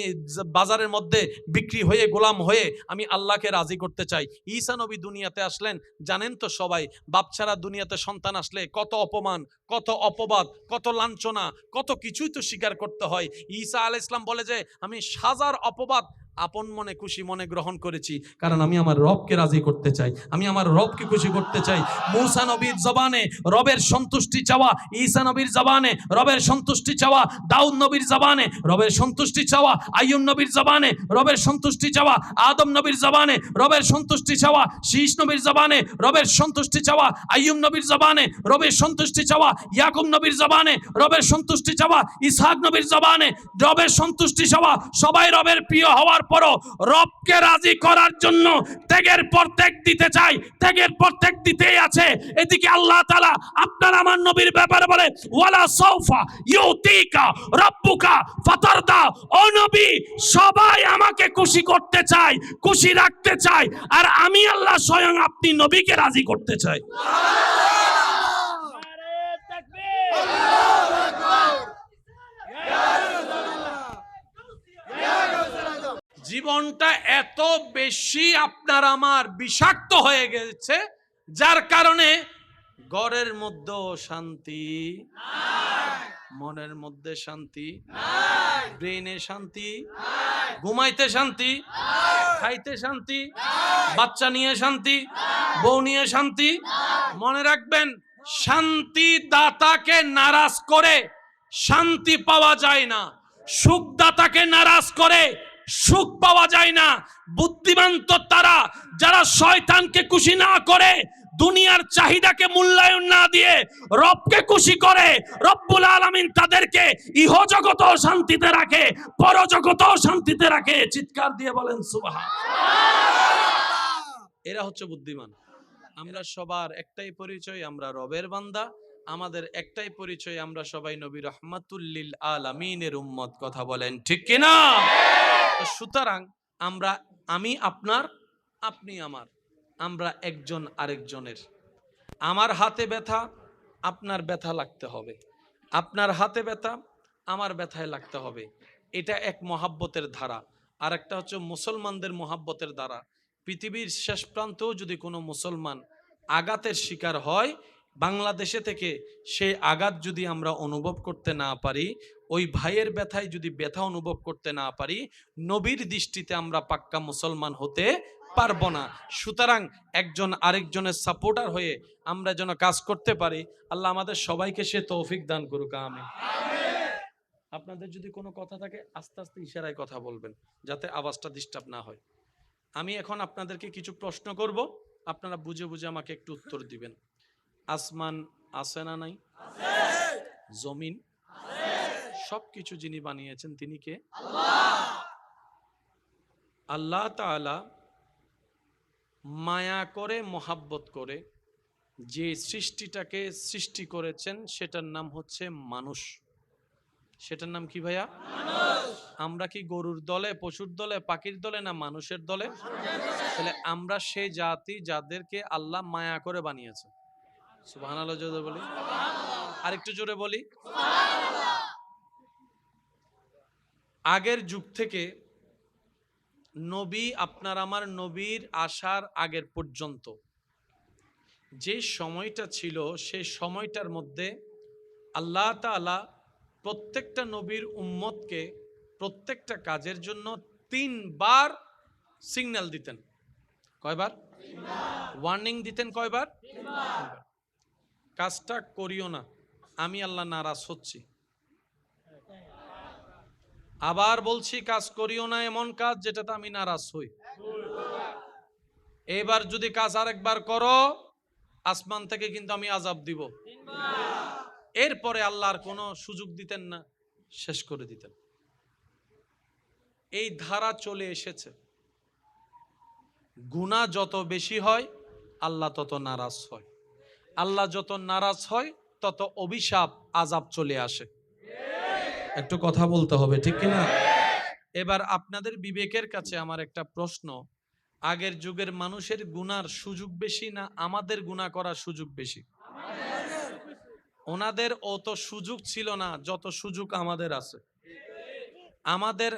বাজারের মধ্যে বিক্রি হয়ে গোলাম হয়ে আমি আল্লাহকে রাজি করতে চাই। ঈসা নবী দুনিয়াতে আসলেন, জানেন তো সবাই, বাপ ছাড়া দুনিয়াতে সন্তান আসলে কত অপমান, কত অপবাদ, কত লাঞ্ছনা, কত কিছুই তো স্বীকার করতে হয়। ঈসা আলাইহিস সালাম বলে যে আমি হাজার অপবাদ আপন মনে খুশি মনে গ্রহণ করেছি, কারণ আমি আমার রবকে রাজি করতে চাই, আমি আমার রবকে খুশি করতে চাই। মূসা নবীর জবানে রবের সন্তুষ্টি চাওয়া, ঈসা নবীর জবানে রবের সন্তুষ্টি চাওয়া, দাউদ নবীর জবানে রবের সন্তুষ্টি চাওয়া, আইয়ুব নবীর জবানে রবের সন্তুষ্টি চাওয়া, আদম নবীর জবানে রবের সন্তুষ্টি চাওয়া, শীষ নবীর জবানে রবের সন্তুষ্টি চাওয়া, আইয়ুব নবীর জবানে রবের সন্তুষ্টি চাওয়া, ইয়াকুব নবীর জবানে রবের সন্তুষ্টি চাওয়া, ইসহাক নবীর জবানে রবের সন্তুষ্টি চাওয়া। সবাই রবের প্রিয় হওয়ার পরও রবকে রাজি করার জন্য ত্যাগের পর ত্যাগ দিতে চাই, ত্যাগের পর ত্যাগ দিতেই আছে। এদিকে আল্লাহ তাআলা আপনার আমার নবীর ব্যাপারে বলে ওয়ালা সাউফা ইউতিকা রাব্বুকা ফাতারদা। ও নবী, সবাই আমাকে খুশি করতে চায়, খুশি রাখতে চায়, আর আমি আল্লাহ স্বয়ং আপনি নবীকে রাজি করতে চাই। জীবনটা এত বেশি আপনার আমার বিষাক্ত হয়ে গেছে, যার কারণে ঘরের মধ্যেও শান্তি নাই, মনের মধ্যে শান্তি নাই, ব্রেনে শান্তি নাই, ঘুমাইতে শান্তি নাই, খাইতে শান্তি নাই, বাচ্চা নিয়ে শান্তি নাই, বউ নিয়ে শান্তি নাই। মনে রাখবেন, শান্তি দাতাকে নারাজ করে শান্তি পাওয়া যায় না, সুখদাতাকে নারাজ করে সুখ পাওয়া যায় না। বুদ্ধিমান তো তারা যারা শয়তানকে খুশি না করে, দুনিয়ার চাহিদাকে মূল্যায়ন না দিয়ে রবকে খুশি করে। রব্বুল আলামিন তাদেরকে ইহজগতেও শান্তিতে রাখে, পরজগতেও শান্তিতে রাখে। চিৎকার দিয়ে বলেন সুবহানাল্লাহ। এরা হচ্ছে বুদ্ধিমান। আমরা সবার একটাই পরিচয়, আমরা রবের বান্দা। আমাদের একটাই পরিচয়, আমরা সবাই নবী রাহমাতুল লিল আলামিনের উম্মত। কথা বলেন ঠিক কিনা? তো সুতরাং আমরা, আমি আপনার, আপনি আমার, আমরা একজন আরেকজনের। আমার হাতে ব্যথা, আপনার ব্যথা লাগতে হবে, আপনার হাতে ব্যথা আমার ব্যথায় লাগতে হবে। এটা এক মহাব্বতের ধারা। আর একটা হচ্ছে মুসলমানদের মহাব্বতের ধারা। পৃথিবীর শেষ প্রান্তেও যদি কোনো মুসলমান আঘাতের শিকার হয়, বাংলাদেশে থেকে সেই আঘাত যদি আমরা অনুভব করতে না পারি, ওই ভাইয়ের ব্যথায় যদি ব্যথা অনুভব করতে না পারি, নবীর দৃষ্টিতে আমরা পাক্কা মুসলমান হতে পারবো না। সুতরাং একজন আরেকজনের সাপোর্টার হয়ে আমরা যেন কাজ করতে পারি। আল্লাহ আমাদের সবাইকে সে তৌফিক দান করুক, আমিন। আপনাদের যদি কোনো কথা থাকে আস্তে আস্তে ইশারায় কথা বলবেন, যাতে আওয়াজটা ডিস্টার্ব না হয়। আমি এখন আপনাদেরকে কিছু প্রশ্ন করব, আপনারা বুঝে বুঝে আমাকে একটু উত্তর দিবেন। আসমান আছে না নাই? জমিন, সবকিছু যিনি বানিয়েছেন তিনি কে? আল্লাহ তাআলা মায়া করে, মোহাব্বত করে যে সৃষ্টিটাকে সৃষ্টি করেছেন সেটার নাম হচ্ছে মানুষ। সেটার নাম কি ভাইয়া? মানুষ। আমরা কি গরুর দলে, পশুর দলে, পাখির দলে, না মানুষের দলে? তাহলে আমরা সেই জাতি যাদেরকে আল্লাহ মায়া করে বানিয়েছে। সুবহানাল্লাহ জোরে বলি, আরেকটু জোরে বলি। আগের যুগ থেকে নবী, আপনার আমার নবীর আসার আগের পর্যন্ত যে সময়টা ছিল, সেই সময়টার মধ্যে আল্লাহ তাআলা প্রত্যেকটা নবীর উম্মতকে প্রত্যেকটা কাজের জন্য 3 বার সিগন্যাল দিতেন। কয়বার? ওয়ার্নিং দিতেন কয়বার? কাজটা করিও না, আমি আল্লাহ নারাজ হচ্ছি। আবার বলছি, কাজ করিও না এমন কাজ যেটাতে আমি নারাজ হই। এবার যদি কাজ আরেকবার করো, আসমান থেকে কিন্তু আমি আযাব দিব। এরপরে আল্লাহর কোনো সুযোগ দিতেন না, শেষ করে দিতেন। এই ধারা চলে এসেছে। গুনাহ যত বেশি হয় আল্লাহ তত নারাজ হয়, আল্লাহ যত নারাজ হয় তত অভিশাপ আযাব চলে আসে। একটু কথা বলতে হবে, ঠিক কিনা? এবার আপনাদের বিবেকের কাছে আমার একটা প্রশ্ন, আগের যুগের মানুষের গুনার সুযোগ বেশি না আমাদের গুনাহ করার সুযোগ বেশি? ওনাদের অত সুযোগ ছিল না যত সুযোগ আমাদের আছে। আমাদের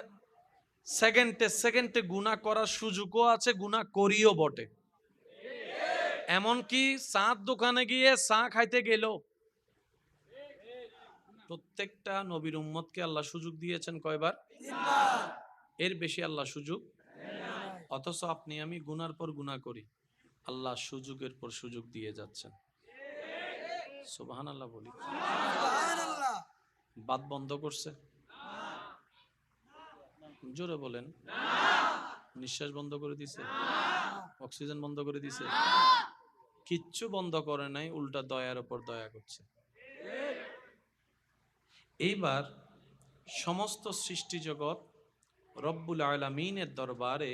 সেকেন্ডে সেকেন্ডে গুনাহ করার সুযোগও আছে, গুনাহ করিও বটে। এমনকি চাঁদ দোকানে গিয়ে চা খাইতে গেল, প্রত্যেকটা নবীর উম্মতকে আল্লাহ সুযোগ দিয়েছেন কয়বার? এর বেশি আল্লাহ সুযোগ। অথচ আপনি আমি গুনার পর গুনাহ করি, আল্লাহ সুযোগের পর সুযোগ দিয়ে যাচ্ছেন। সুবহানাল্লাহ বলি। বাত বন্ধ করছে? জোরে বলেন। নিঃশ্বাস বন্ধ করে দিছে? অক্সিজেন বন্ধ করে দিছে? কিচ্ছু বন্ধ করে নাই, উল্টা দয়ার উপর দয়া করছে। এইবার সমস্ত সৃষ্টি জগৎ রব্বুল আলামিনের দরবারে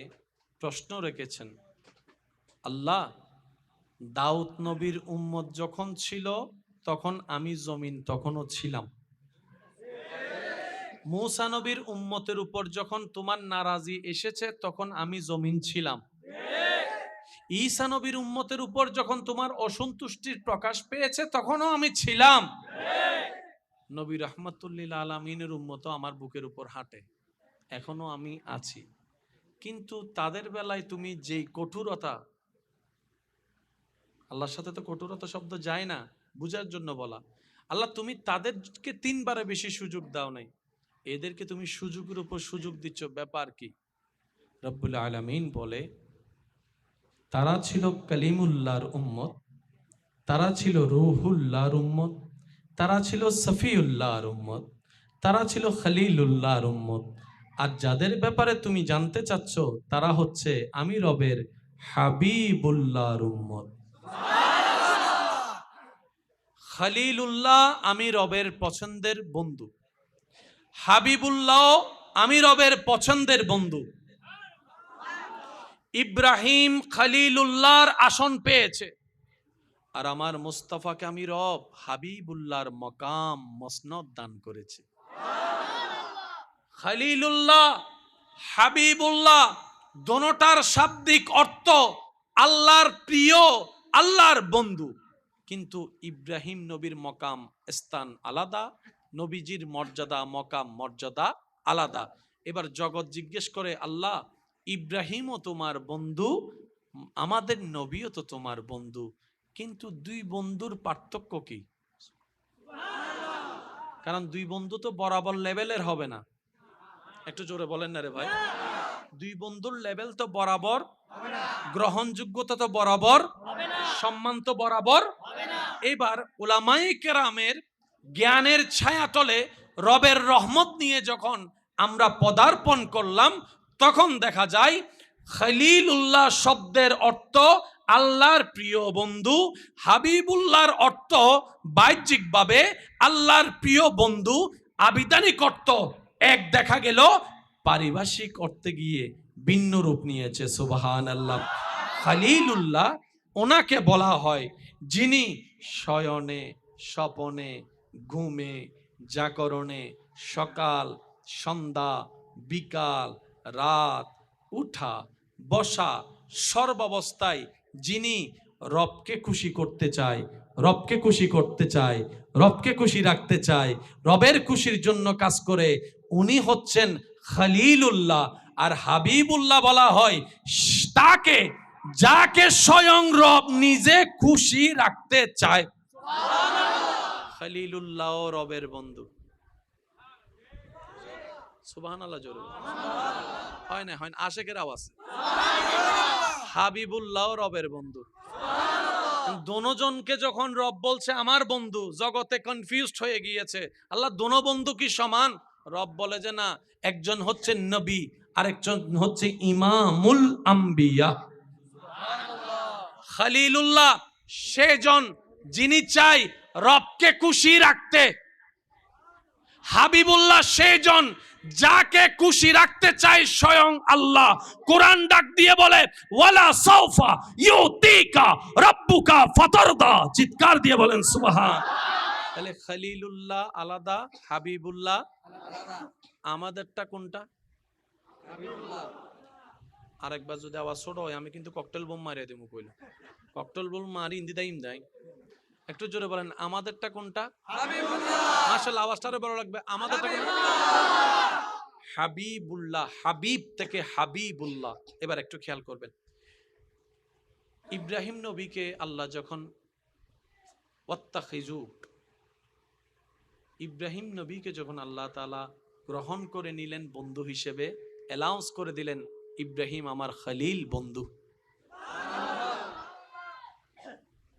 প্রশ্ন রেখেছেন, আল্লাহ, দাউদ নবীর উম্মত যখন ছিল তখন আমি জমিন তখনও ছিলাম। মূসা নবীর উম্মতের উপর যখন তোমার নারাজি এসেছে তখন আমি জমিন ছিলাম। ঈসা নবীর উম্মতের উপর যখন তোমার অসন্তুষ্টির প্রকাশ পেয়েছে তখনও আমি ছিলাম। নবী রাহমাতুল লিল আলামিনের উম্মত আমার বুকের উপর হাঁটে, এখনো আমি আছি। কিন্তু তাদের বেলায় তুমি যেই কঠোরতা, আল্লাহর সাথে তো কঠোরতা শব্দ যায় না, বুঝার জন্য বলা। আল্লাহ তুমি তাদেরকে 3 বারে বেশি সুযোগ দাও নাই, এদেরকে তুমি সুযোগের উপর সুযোগ দিচ্ছ, ব্যাপার কি? রব্বুল আলামিন বলে, তারা ছিল কালিমুল্লাহর উম্মত, তারা ছিল রূহুল্লাহর উম্মত, তারা ছিল সফিউল্লাহর উম্মত, তারা ছিল খলিলুল্লাহর উম্মত। আর যাদের ব্যাপারে তুমি জানতে চাচ্ছ তারা হচ্ছে আমি রবের হাবিবুল্লাহর উম্মত। খলিলুল্লাহ আমি রবের পছন্দের বন্ধু, হাবিবুল্লাহ আমি রবের পছন্দের বন্ধু। ইব্রাহিম খলিলুল্লাহর আসন পেয়েছে, আর আমার মুস্তাফাকে আমি রব হাবিবুল্লাহর মকাম মসনদ দান করেছি। খলিলুল্লাহ হাবিবুল্লাহ দোনোটার শাব্দিক অর্থ আল্লাহর প্রিয়, আল্লাহর বন্ধু। কিন্তু ইব্রাহিম নবীর মকাম স্থান আলাদা, নবীজির মর্যাদা মকাম মর্যাদা আলাদা। এবার জগৎ জিজ্ঞেস করে, আল্লাহ ইব্রাহিমও তোমার বন্ধু, আমাদের নবীও তো তোমার বন্ধু, কিন্তু 2 বন্ধুর পার্থক্য কি? কারণ 2 বন্ধু তো বরাবর লেভেলের হবে না। একটু জোরে বলেন না রে ভাই। 2 বন্ধুর লেভেল তো বরাবর, গ্রহণযোগ্যতা তো বরাবর, সম্মান তো বরাবর। এবার উলামায়ে কেরামের জ্ঞানের ছায়াতলে রবের রহমত নিয়ে যখন আমরা পদার্পণ করলাম, তখন দেখা যায় খলিলুল্লাহ শব্দের অর্থ আল্লাহর প্রিয় বন্ধু, হাবিবুল্লাহর অর্থ বাহ্যিকভাবে আল্লাহর প্রিয় বন্ধু, আবিধানিক অর্থ এক দেখা গেল, পারিভাষিক অর্থে গিয়ে ভিন্ন রূপ নিয়েছে। সুবহানাল্লাহ। খলিলুল্লাহ ওনাকে বলা হয় যিনি শয়নে, স্বপনে, ঘুমে, জাগরণে, সকাল, সন্ধ্যা, বিকাল, রাত, উঠা, বসা, সর্বাবস্থায় যিনি রবকে খুশি করতে চায়, রবকে খুশি করতে চায়, রবকে খুশি রাখতে চায়, রবের খুশির জন্য কাজ করে, উনি হচ্ছেন খলিলুল্লাহ। আর হাবিবুল্লাহ বলা হয় তাকে যাকে স্বয়ং রব নিজে খুশি রাখতে চায়। খলিলুল্লাহ রবের বন্ধু। সুবহানাল্লাহ জোরে হয় না, হয় না, আশেকের আওয়াজ। হাবিবুল্লাহ রবের বন্ধু। দোনোজনকে যখন রব বলছে আমার বন্ধু, জগতে কনফিউজড হয়ে গিয়েছে, আল্লাহ দোনো বন্ধু কি সমান? রব বলে যে না, একজন হচ্ছে নবী, আরেকজন হচ্ছে ইমামুল আম্বিয়া। খলিলুল্লাহ সেজন যিনি চাই রবকে খুশি রাখতে, হাবিবুল্লাহ সেজন যাকে খুশি রাখতে চায় স্বয়ং আল্লাহ। কোরআন ডাক দিয়ে বলে ওয়ালা সাউফা ইউতিকা রাব্বুকা ফাতারদা, চিৎকার দিয়ে বলেন সুবহান। তাহলে খলিলুল্লাহ আলাদা, হাবিবুল্লাহ আলাদা। আমাদেরটা কোনটা? হাবিবুল্লাহ। আরেকবার যদি আওয়াজ ছোট হয় আমি কিন্তু ককটেল বোম মারিয়ে দেবো। কইলো ককটেল বোম মারি ইন্দি দাইম দাই। একটু জোরে বলেন আমাদেরটা কোনটা? হাবিবুল্লাহ। মাশাআল্লাহ, আওয়াজটা আরো বড় লাগবে। আমাদেরটা কোনটা? হাবিবুল্লাহ, হাবিব থেকে হাবিবুল্লাহ। এবার একটু খেয়াল করবেন, ইব্রাহিম নবীকে আল্লাহ যখন ওয়াত্তাখিজু, ইব্রাহিম নবীকে যখন আল্লাহ তাআলা গ্রহণ করে নিলেন বন্ধু হিসেবে, অ্যালাউন্স করে দিলেন ইব্রাহিম আমার খলিল বন্ধু।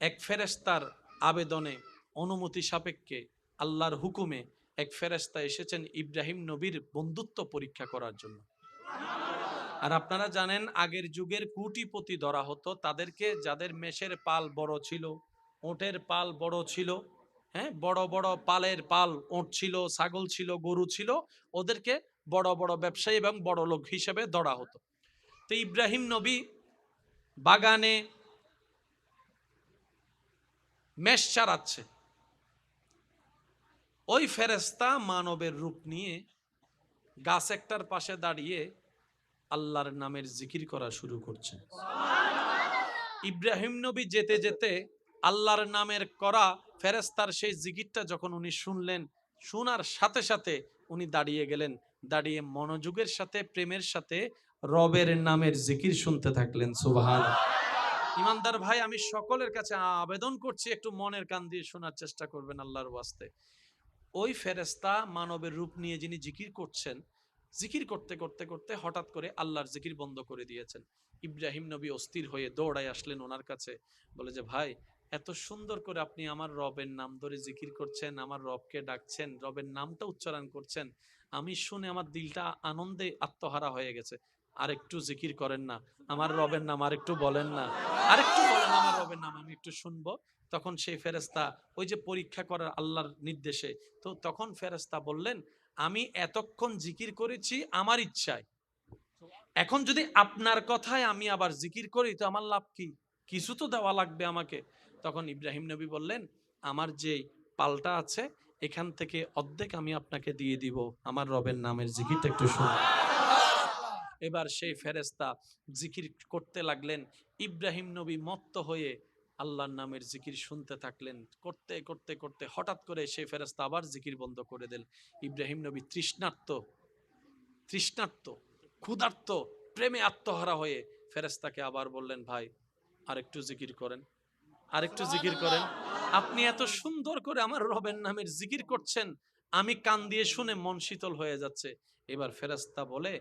এক ফেরেশতার আবেদনে, অনুমতি সাপেক্ষে, আল্লাহর হুকুমে এক ফেরেশতা এসেছেন ইব্রাহিম নবীর বন্ধুত্ব পরীক্ষা করার জন্য। আর আপনারা জানেন আগের যুগের কোটিপতি ধরা হতো তাদেরকে, যাদের মেষের পাল বড় ছিল, ওটের পাল বড় ছিল, হ্যাঁ বড় বড় পালের পাল ওট ছিল, ছাগল ছিল, গরু ছিল, ওদেরকে বড় বড় ব্যবসায়ী এবং বড় লোক হিসেবে ধরা হতো। তো ইব্রাহিম নবী বাগানে মেষ চারাচ্ছে, ওই ফেরেশতা মানবের রূপ নিয়ে গাছ একটার পাশে দাঁড়িয়ে আল্লাহর নামের জিকির করা শুরু করছে। ইব্রাহিম নবী যেতে যেতে আল্লাহর নামের করা ফেরেশতার সেই জিকিরটা যখন উনি শুনলেন, শোনার সাথে সাথে উনি দাঁড়িয়ে গেলেন, দাঁড়িয়ে মনোযোগের সাথে, প্রেমের সাথে রবের নামের জিকির শুনতে থাকলেন। সুবহানাল্লাহ। ইমানদার ভাই, আমি সকলের কাছে আবেদন করছি একটু মনের কান দিয়ে শোনার চেষ্টা করবেন আল্লাহর ওয়াস্তে। ওই ফেরেশতা মানবের রূপ নিয়ে যিনি জিকির করছেন, জিকির করতে করতে করতে হঠাৎ করে আল্লাহর জিকির বন্ধ করে দিয়েছেন। ইব্রাহিম নবী অস্থির হয়ে দৌড়ায় আসলেন ওনার কাছে, বলে যে ভাই, এত সুন্দর করে আপনি আমার রবের নাম ধরে জিকির করছেন, আমার রবকে ডাকছেন, রবের নামটা উচ্চারণ করছেন, আমি শুনে আমার দিলটা আনন্দে আত্মহারা হয়ে গেছে। আরেকটু জিকির করেন না, আমার রবের নাম আরেকটু বলেন না, আরেকটু বলেন আমার রবের নাম, আমি একটু শুনবো। তখন সেই ফেরেশতা ওই যে পরীক্ষা করার আল্লাহর নির্দেশে, তো তখন ফেরেশতা বললেন আমি এতক্ষণ জিকির করেছি আমার ইচ্ছায়, এখন যদি আপনার কথায় আমি আবার জিকির করি তো আমার লাভ কি? কিছু তো দেওয়া লাগবে আমাকে। তখন ইব্রাহিম নবী বললেন আমার যে পালটা আছে এখান থেকে অর্ধেক আমি আপনাকে দিয়ে দিব, আমার রবের নামের জিকিরটা একটু শুনুন। এবার সেই ফেরেশতা জিকির করতে লাগলেন, ইব্রাহিম নবী মত্ত হয়ে আল্লাহর নামের জিকির শুনতে থাকলেন। করতে করতে করতে হঠাৎ করে সেই ফেরেশতা আবার জিকির বন্ধ করে দিল। ইব্রাহিম নবী তৃষ্ণার্ত, তৃষ্ণার্ত, ক্ষুধার্ত, প্রেমে আত্মহারা হয়ে ফেরেশতাকে আবার বললেন ভাই আরেকটু জিকির করেন, আরেকটু জিকির করেন। আপনি এত সুন্দর করে আমার রবের নামের জিকির করছেন, আমি কান দিয়ে শুনে মন শীতল হয়ে যাচ্ছে। এবার ফেরেশতা বলে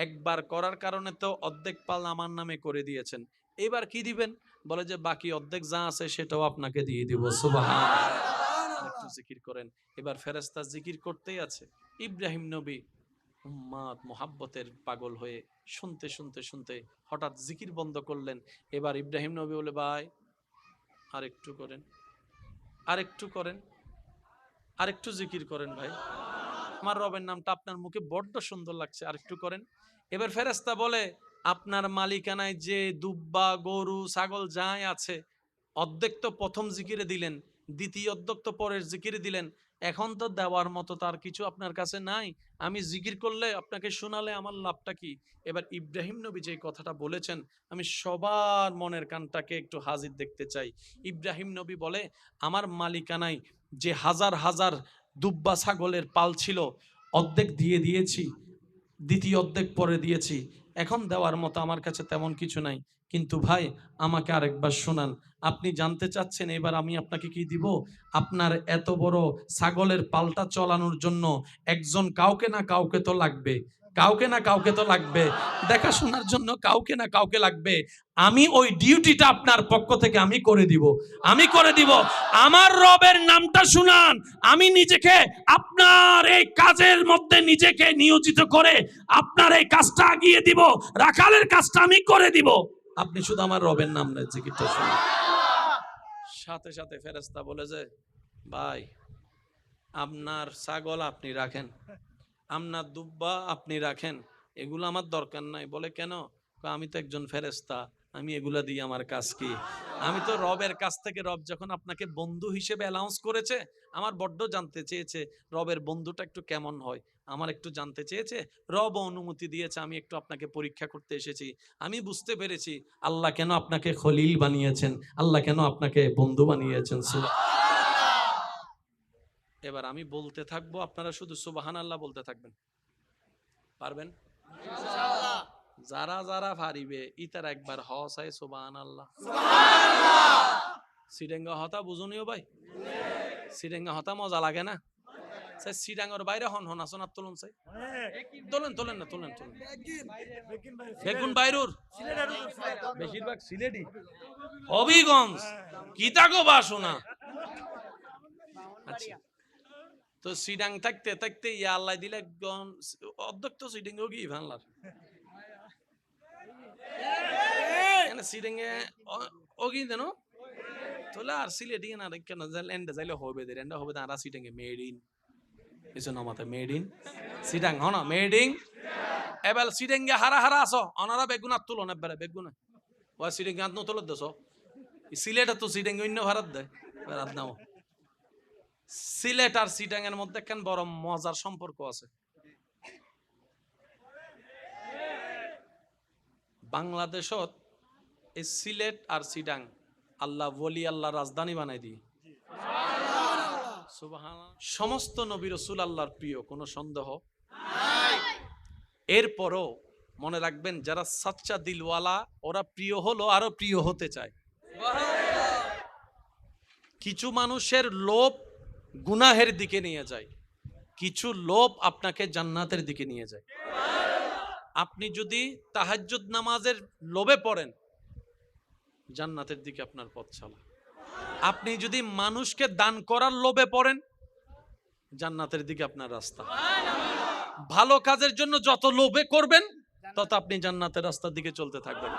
একবার করার কারণে তো অর্ধেক পাল আমার নামে করে দিয়েছেন, এবার কি দিবেন? বলে যে বাকি অর্ধেক যা আছে সেটাও আপনাকে দিয়ে দিব। সুবহানাল্লাহ। আরেকটু জিকির করেন। এবার ফেরেশতা জিকির করতেই আছে, ইব্রাহিম নবী উম্মাদ মোহাব্বতের পাগল হয়ে শুনতে শুনতে শুনতে হঠাৎ জিকির বন্ধ করলেন। এবার ইব্রাহিম নবী বলে ভাই আরেকটু করেন, আরেকটু করেন, আরেকটু জিকির করেন ভাই, আমার রবের নামটা আপনার মুখে বড্ড সুন্দর লাগছে, আরেকটু করেন। এবার ফেরেশতা বলে আপনার মালিকানায় যে দুব্বা, গরু, ছাগল যাই আছে অর্ধেক তো প্রথম জিকিরে দিলেন, দ্বিতীয় অর্ধেক তো পরের জিকিরে দিলেন, এখন তো দেওয়ার মতো তার কিছু আপনার কাছে নাই, আমি জিকির করলে আপনাকে শোনালে আমার লাভটা কি? এবার ইব্রাহিম নবী যে কথাটা বলেছেন আমি সবার মনের কানটাকে একটু হাজির দেখতে চাই। ইব্রাহিম নবী বলে আমার মালিকানায় যে হাজার হাজার দুব্বা ছাগলের পাল ছিল অর্ধেক দিয়ে দিয়েছি, দ্বিতীয় অর্ধেক পরে দিয়েছি, এখন দেওয়ার মতো আমার কাছে তেমন কিছু নাই, কিন্তু ভাই আমাকে আরেকবার শোনান, আপনি জানতে চাচ্ছেন এবার আমি আপনাকে কি দিব? আপনার এত বড় ছাগলের পালটা চালানোর জন্য একজন কাউকে না কাউকে তো লাগবে, কাউকে না কাউকে তো লাগবে, দেখাশোনার জন্য কাউকে না কাউকে লাগবে। আমি ওই ডিউটিটা আপনার পক্ষ থেকে আমি করে দিব, আমি করে দিব। আমার রবের নামটা শুনান, আমি নিজেকে আপনার এই কাজের মধ্যে নিজেকে নিয়োজিত করে আপনার এই কাজটা এগিয়ে দিব, রাখালের কাজটা আমি করে দিব। আপনি শুধু আমার রবের নাম জিকিরটা শুনুন। সাথে সাথে ফেরেশতা বলে যে, ভাই আপনার ছাগল আপনি রাখেন, আপনার দুব্বা আপনি রাখেন, এগুলো আমার দরকার নাই। বলে কেন? আমি তো একজন ফেরেশতা, আমি এগুলা দিয়ে আমার কাজ কি? আমি তো রবের কাছ থেকে, রব যখন আপনাকে বন্ধু হিসেবে অ্যালাউন্স করেছে, আমার বড্ড জানতে চেয়েছে রবের বন্ধুটা একটু কেমন হয়, আমার একটু জানতে চেয়েছে, রব অনুমতি দিয়েছে, আমি একটু আপনাকে পরীক্ষা করতে এসেছি। আমি বুঝতে পেরেছি আল্লাহ কেন আপনাকে খলিল বানিয়েছেন, আল্লাহ কেন আপনাকে বন্ধু বানিয়েছেন। এবার আমি বলতে থাকবো, আপনারা শুধু সুবহানাল্লাহ বলতে থাকবেন। পারবেন? যারা যারা পারিবে ইতার একবার হসায় সুবহানাল্লাহ। সিডেঙ্গা হতা বুঝুনিও ভাই, সিডেঙ্গা হতা মজা লাগে না? সে সিডাঙ্গর বাইরে হন হন আসন আর তুলুন, সাই তোলেন তোলেন না, তোলেন তোলেন। বেগুন বাইরুর বেশিরভাগ সিলেটি, হবিগঞ্জ, কিতাগো বাসনা। আচ্ছা, তো সিডাং থাকতে থাকতে ইয়া আল্লাহ দিলে অধ্যক্ষ সিডিং কি ভাঙলার সিডিংয়ে ওগি দেন তোলা আর সিলেটি না কেন এন্ডে যাইলে হবে দে এন্ডে হবে তারা সিডিংয়ে মেড ইন কিছু নামাতে মেড ইন সিডাং হন মেড ইন। এবার সিডিংয়ে হারা হারা আসো অনারা বেগুন আর তুলো না বেগুন ও সিডিংয়ে আত নতুল দেশ সিলেট তো সিডিংয়ে অন্য ভারত দেয় রাত নাও। সিলেট আর সিটাং এর মধ্যে কেন বড় মজার সম্পর্ক আছে। বাংলাদেশত এই সিলেট আর সিটাং আল্লাহ ওলি আল্লাহ রাজধানী বানাই দিয়ে সুবহানাল্লাহ। সমস্ত নবী রাসূল আল্লাহর প্রিয়, কোনো সন্দেহ নাই। এরপরও মনে রাখবেন যারা সাচ্চা দিলওয়ালা ওরা প্রিয় হলো আরো প্রিয় হতে চায়। কিছু মানুষের লোভ গুনাহের দিকে নিয়ে যায়, কিছু লোভ আপনাকে জান্নাতের দিকে নিয়ে যায়। আপনি যদি তাহাজ্জুদ নামাজের লোভে পড়েন, জান্নাতের দিকে আপনার পথ চলা। আপনি যদি মানুষকে দান করার লোভে পড়েন, জান্নাতের দিকে আপনার রাস্তা। ভালো কাজের জন্য যত লোভে করবেন তত আপনি জান্নাতের রাস্তার দিকে চলতে থাকবেন।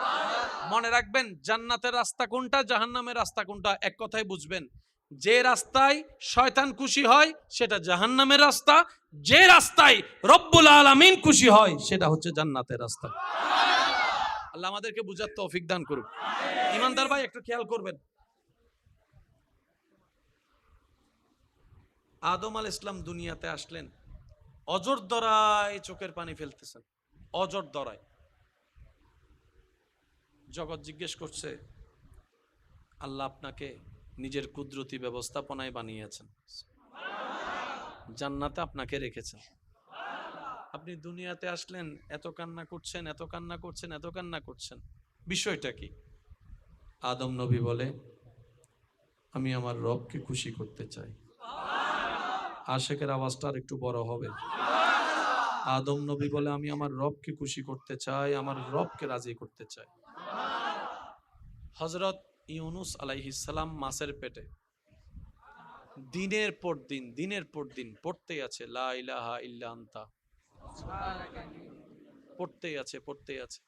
মনে রাখবেন জান্নাতের রাস্তা কোনটা, জাহান্নামের রাস্তা কোনটা, এক কথায় বুঝবেন। যে রাস্তায় শয়তান খুশি হয় সেটা জাহান্নামের রাস্তা, যে রাস্তায় রব্বুল আলামিন খুশি হয় সেটা হচ্ছে জান্নাতের রাস্তা। আল্লাহ আমাদেরকে বুঝার তৌফিক দান করুক। ইমানদার ভাই একটু খেয়াল করবেন, আদম আলাইহিস সালাম দুনিয়াতে আসলেন, অজর দরায় চোখের পানি ফেলতেছেন, অজর দরায়। জগৎ জিজ্ঞেস করছে আল্লাহ আপনাকে নিজের কুদরতি ব্যবস্থাপনায় বানিয়েছেন, জান্নাতে আপনাকে রেখেছেন, আপনি দুনিয়াতে আসলেন, এত কান্না করছেন, এত কান্না করছেন, এত কান্না করছেন, বিষয়টা কি? আদম নবী বলে আমি আমার রবকে খুশি করতে চাই। আশেকের আওয়াজটা আর একটু বড় হবে। আদম নবী বলে আমি আমার রবকে খুশি করতে চাই, আমার রবকে রাজি করতে চাই। হযরত ইউনুস আলাইহিস সালাম মাছের পেটে দিনের পর দিন পড়তেই আছে লা ইলাহা ইল্লা আনতা, পড়তেই আছে।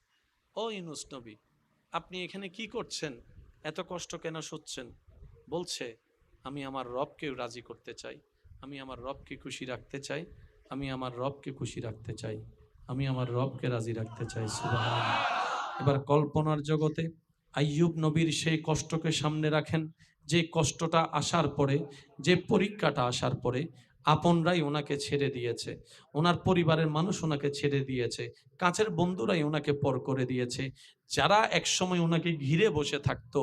ও ইউনুস নবী, আপনি এখানে কি করছেন, এত কষ্ট কেন সচ্ছেন? বলছে আমি আমার রবকে রাজি করতে চাই, আমি আমার রবকে খুশি রাখতে চাই, আমি আমার রবকে খুশি রাখতে চাই, আমি আমার রবকে রাজি রাখতে চাই। সুবহানাল্লাহ। এবার কল্পনার জগতে আইয়ুব নবীর সেই কষ্টকে সামনে রাখেন, যে কষ্টটা আসার পরে, যে পরীক্ষাটা আসার পরে আপনরাই ওনাকে ছেড়ে দিয়েছে, ওনার পরিবারের মানুষ ওনাকে ছেড়ে দিয়েছে, কাছের বন্ধুরাই ওনাকে পর করে দিয়েছে। যারা একসময় ওনাকে ঘিরে বসে থাকতো,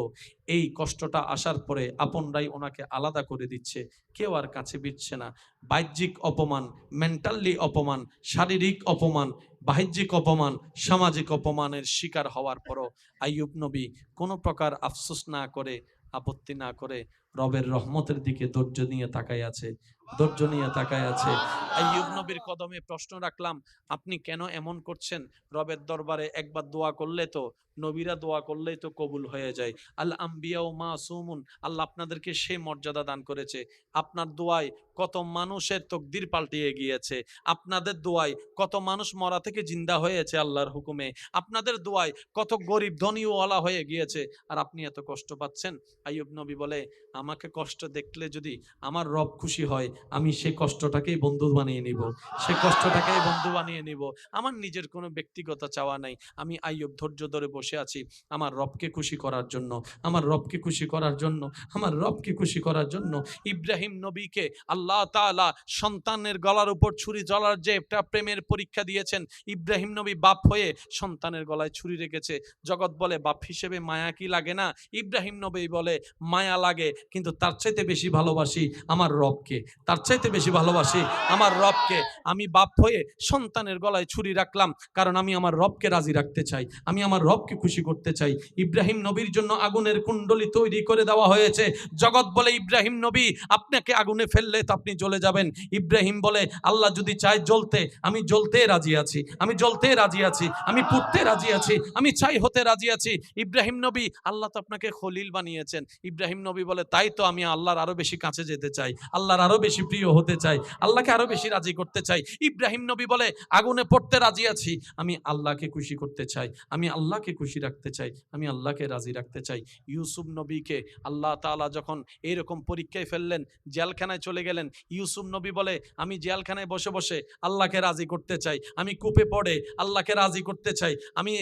এই কষ্টটা আসার পরে আপনরাই ওনাকে আলাদা করে দিচ্ছে, কেউ আর কাছে বিচ্ছে না। বাহ্যিক অপমান, মেন্টালি অপমান, শারীরিক অপমান, বাহ্যিক অপমান, সামাজিক অপমানের শিকার হওয়ার পরও আইয়ুব নবী কোনো প্রকার আফসোস না করে, আপত্তি না করে রবের রহমতের দিকে ধৈর্য নিয়ে তাকায় আছে, ধৈর্য নিয়ে তাকায় আছে। আইয়ুব নবীর কদমে প্রশ্ন রাখলাম, আপনি কেন এমন করছেন? রবের দরবারে একবার দোয়া করলে তো, নবীরা দোয়া করলেই তো কবুল হয়ে যায়। আল আম্বিয়া ও মাসুমুন, আল্লাহ আপনাদেরকে সেই মর্যাদা দান করেছে। আপনার দোয়ায় কত মানুষের তকদির পাল্টিয়ে গিয়েছে, আপনাদের দোয়ায় কত মানুষ মরা থেকে জিন্দা হয়েছে আল্লাহর হুকুমে, আপনাদের দোয়ায় কত গরিব ধনীওয়ালা হয়ে গিয়েছে, আর আপনি এত কষ্ট পাচ্ছেন। আইয়ুব নবী বলে, আমাকে কষ্ট দেখলে যদি আমার রব খুশি হয়, আমি সেই কষ্টটাকেই বন্ধু বানিয়ে নিব, সেই কষ্টটাকেই বন্ধু বানিয়ে নিব। আমার নিজের কোনো ব্যক্তিগত চাওয়া নাই। আমি আইয়ুব ধৈর্য ধরে বসে আছি আমার রবকে খুশি করার জন্য, আমার রবকে খুশি করার জন্য, আমার রবকে খুশি করার জন্য। ইব্রাহিম নবীকে আল্লাহ তাআলা সন্তানের গলার উপর ছুরি জ্বলার যে একটা প্রেমের পরীক্ষা দিয়েছেন, ইব্রাহিম নবী বাপ হয়ে সন্তানের গলায় ছুরি রেখেছে। জগৎ বলে বাপ হিসেবে মায়া কি লাগে না? ইব্রাহিম নবী বলে মায়া লাগে, কিন্তু তার চাইতে বেশি ভালোবাসি আমার রবকে, তার চাইতে বেশি ভালোবাসি আমার রবকে। আমি বাপ হয়ে সন্তানের গলায় ছুরি রাখলাম, কারণ আমি আমার রবকে রাজি রাখতে চাই, আমি আমার রবকে খুশি করতে চাই। ইব্রাহিম নবীর জন্য আগুনের কুণ্ডলী তৈরি করে দেওয়া হয়েছে। জগৎ বলে ইব্রাহিম নবী আপনাকে আগুনে ফেললে তো আপনি জ্বলে যাবেন। ইব্রাহিম বলে আল্লাহ যদি চায় জ্বলতে, আমি জ্বলতে রাজি আছি, আমি জ্বলতে রাজি আছি, আমি পুড়তে রাজি আছি, আমি চাই হতে রাজি আছি। ইব্রাহিম নবী, আল্লাহ তো আপনাকে খলিল বানিয়েছেন। ইব্রাহিম নবী বলে তাই তো আমি আল্লাহর আরো বেশি কাছে যেতে চাই, আল্লাহর আরো বেশি প্রিয় হতে চাই, আল্লাহকে আরো বেশি রাজি করতে চাই। ইব্রাহিম নবী বলে আগুনে পড়তে রাজি আছি, আমি আল্লাহকে খুশি করতে চাই, আমি আল্লাহকে খুশি রাখতে চাই, আমি আল্লাহকে রাজি রাখতে চাই। ইউসুফ নবীকে আল্লাহ তাআলা যখন এইরকম পরীক্ষায় ফেললেন, জেলখানায় চলে গেলেন, ইউসুফ নবী বলে আমি জেলখানায় বসে বসে আল্লাহকে রাজি করতে চাই, আমি কূপে পড়ে আল্লাহকে রাজি করতে চাই, আমি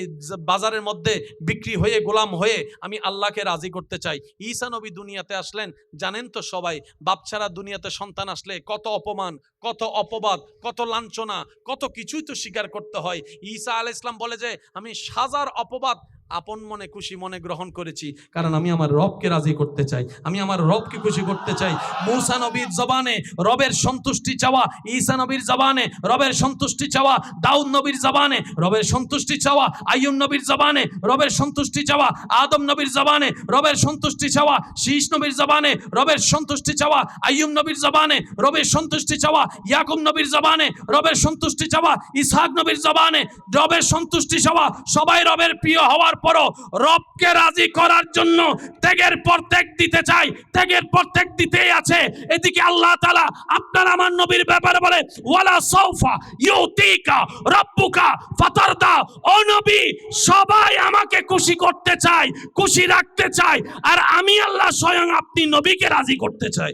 বাজারের মধ্যে বিক্রি হয়ে গোলাম হয়ে আমি আল্লাহকে রাজি করতে চাই। ঈসা নবী দুনিয়াতে আসলেন, জানেন তো সবাই, বাপ ছাড়া দুনিয়াতে সন্তান আসলে কত অপমান, কত অপবাদ, কত লাঞ্ছনা, কত কিছুই তো স্বীকার করতে হয়। ঈসা আলাইহিস সালাম বলে যে আমি হাজার অপবাদ আপন মনে খুশি মনে গ্রহণ করেছি, কারণ আমি আমার রবকে রাজি করতে চাই, আমি আমার রবকে খুশি করতে চাই। মূসা নবীর জবানে রবের সন্তুষ্টি চাওয়া, ঈসা নবীর জবানে রবের সন্তুষ্টি চাওয়া, দাউদ নবীর জবানে রবের সন্তুষ্টি চাওয়া, আইয়ুব নবীর জবানে রবের সন্তুষ্টি চাওয়া, আদম নবীর জবানে রবের সন্তুষ্টি চাওয়া, শীষ নবীর জবানে রবের সন্তুষ্টি চাওয়া, আইয়ুব নবীর জবানে রবের সন্তুষ্টি চাওয়া, ইয়াকুব নবীর জবানে রবের সন্তুষ্টি চাওয়া, ইসহাক নবীর জবানে রবের সন্তুষ্টি চাওয়া। সবাই রবের প্রিয় হওয়ার পরও রবকে রাজি করার জন্য ত্যাগের পর ত্যাগ দিতে চাই, ত্যাগের পর ত্যাগ দিতেই আছে। এদিকে আল্লাহ তাআলা আপনার আমার নবীর ব্যাপারে বলে ওয়ালা সাউফা ইউতিকা রাব্বুকা ফাতারদা, ও নবী সবাই আমাকে খুশি করতে চায়, খুশি রাখতে চায়, আর আমি আল্লাহ স্বয়ং আপনি নবীকে রাজি করতে চাই।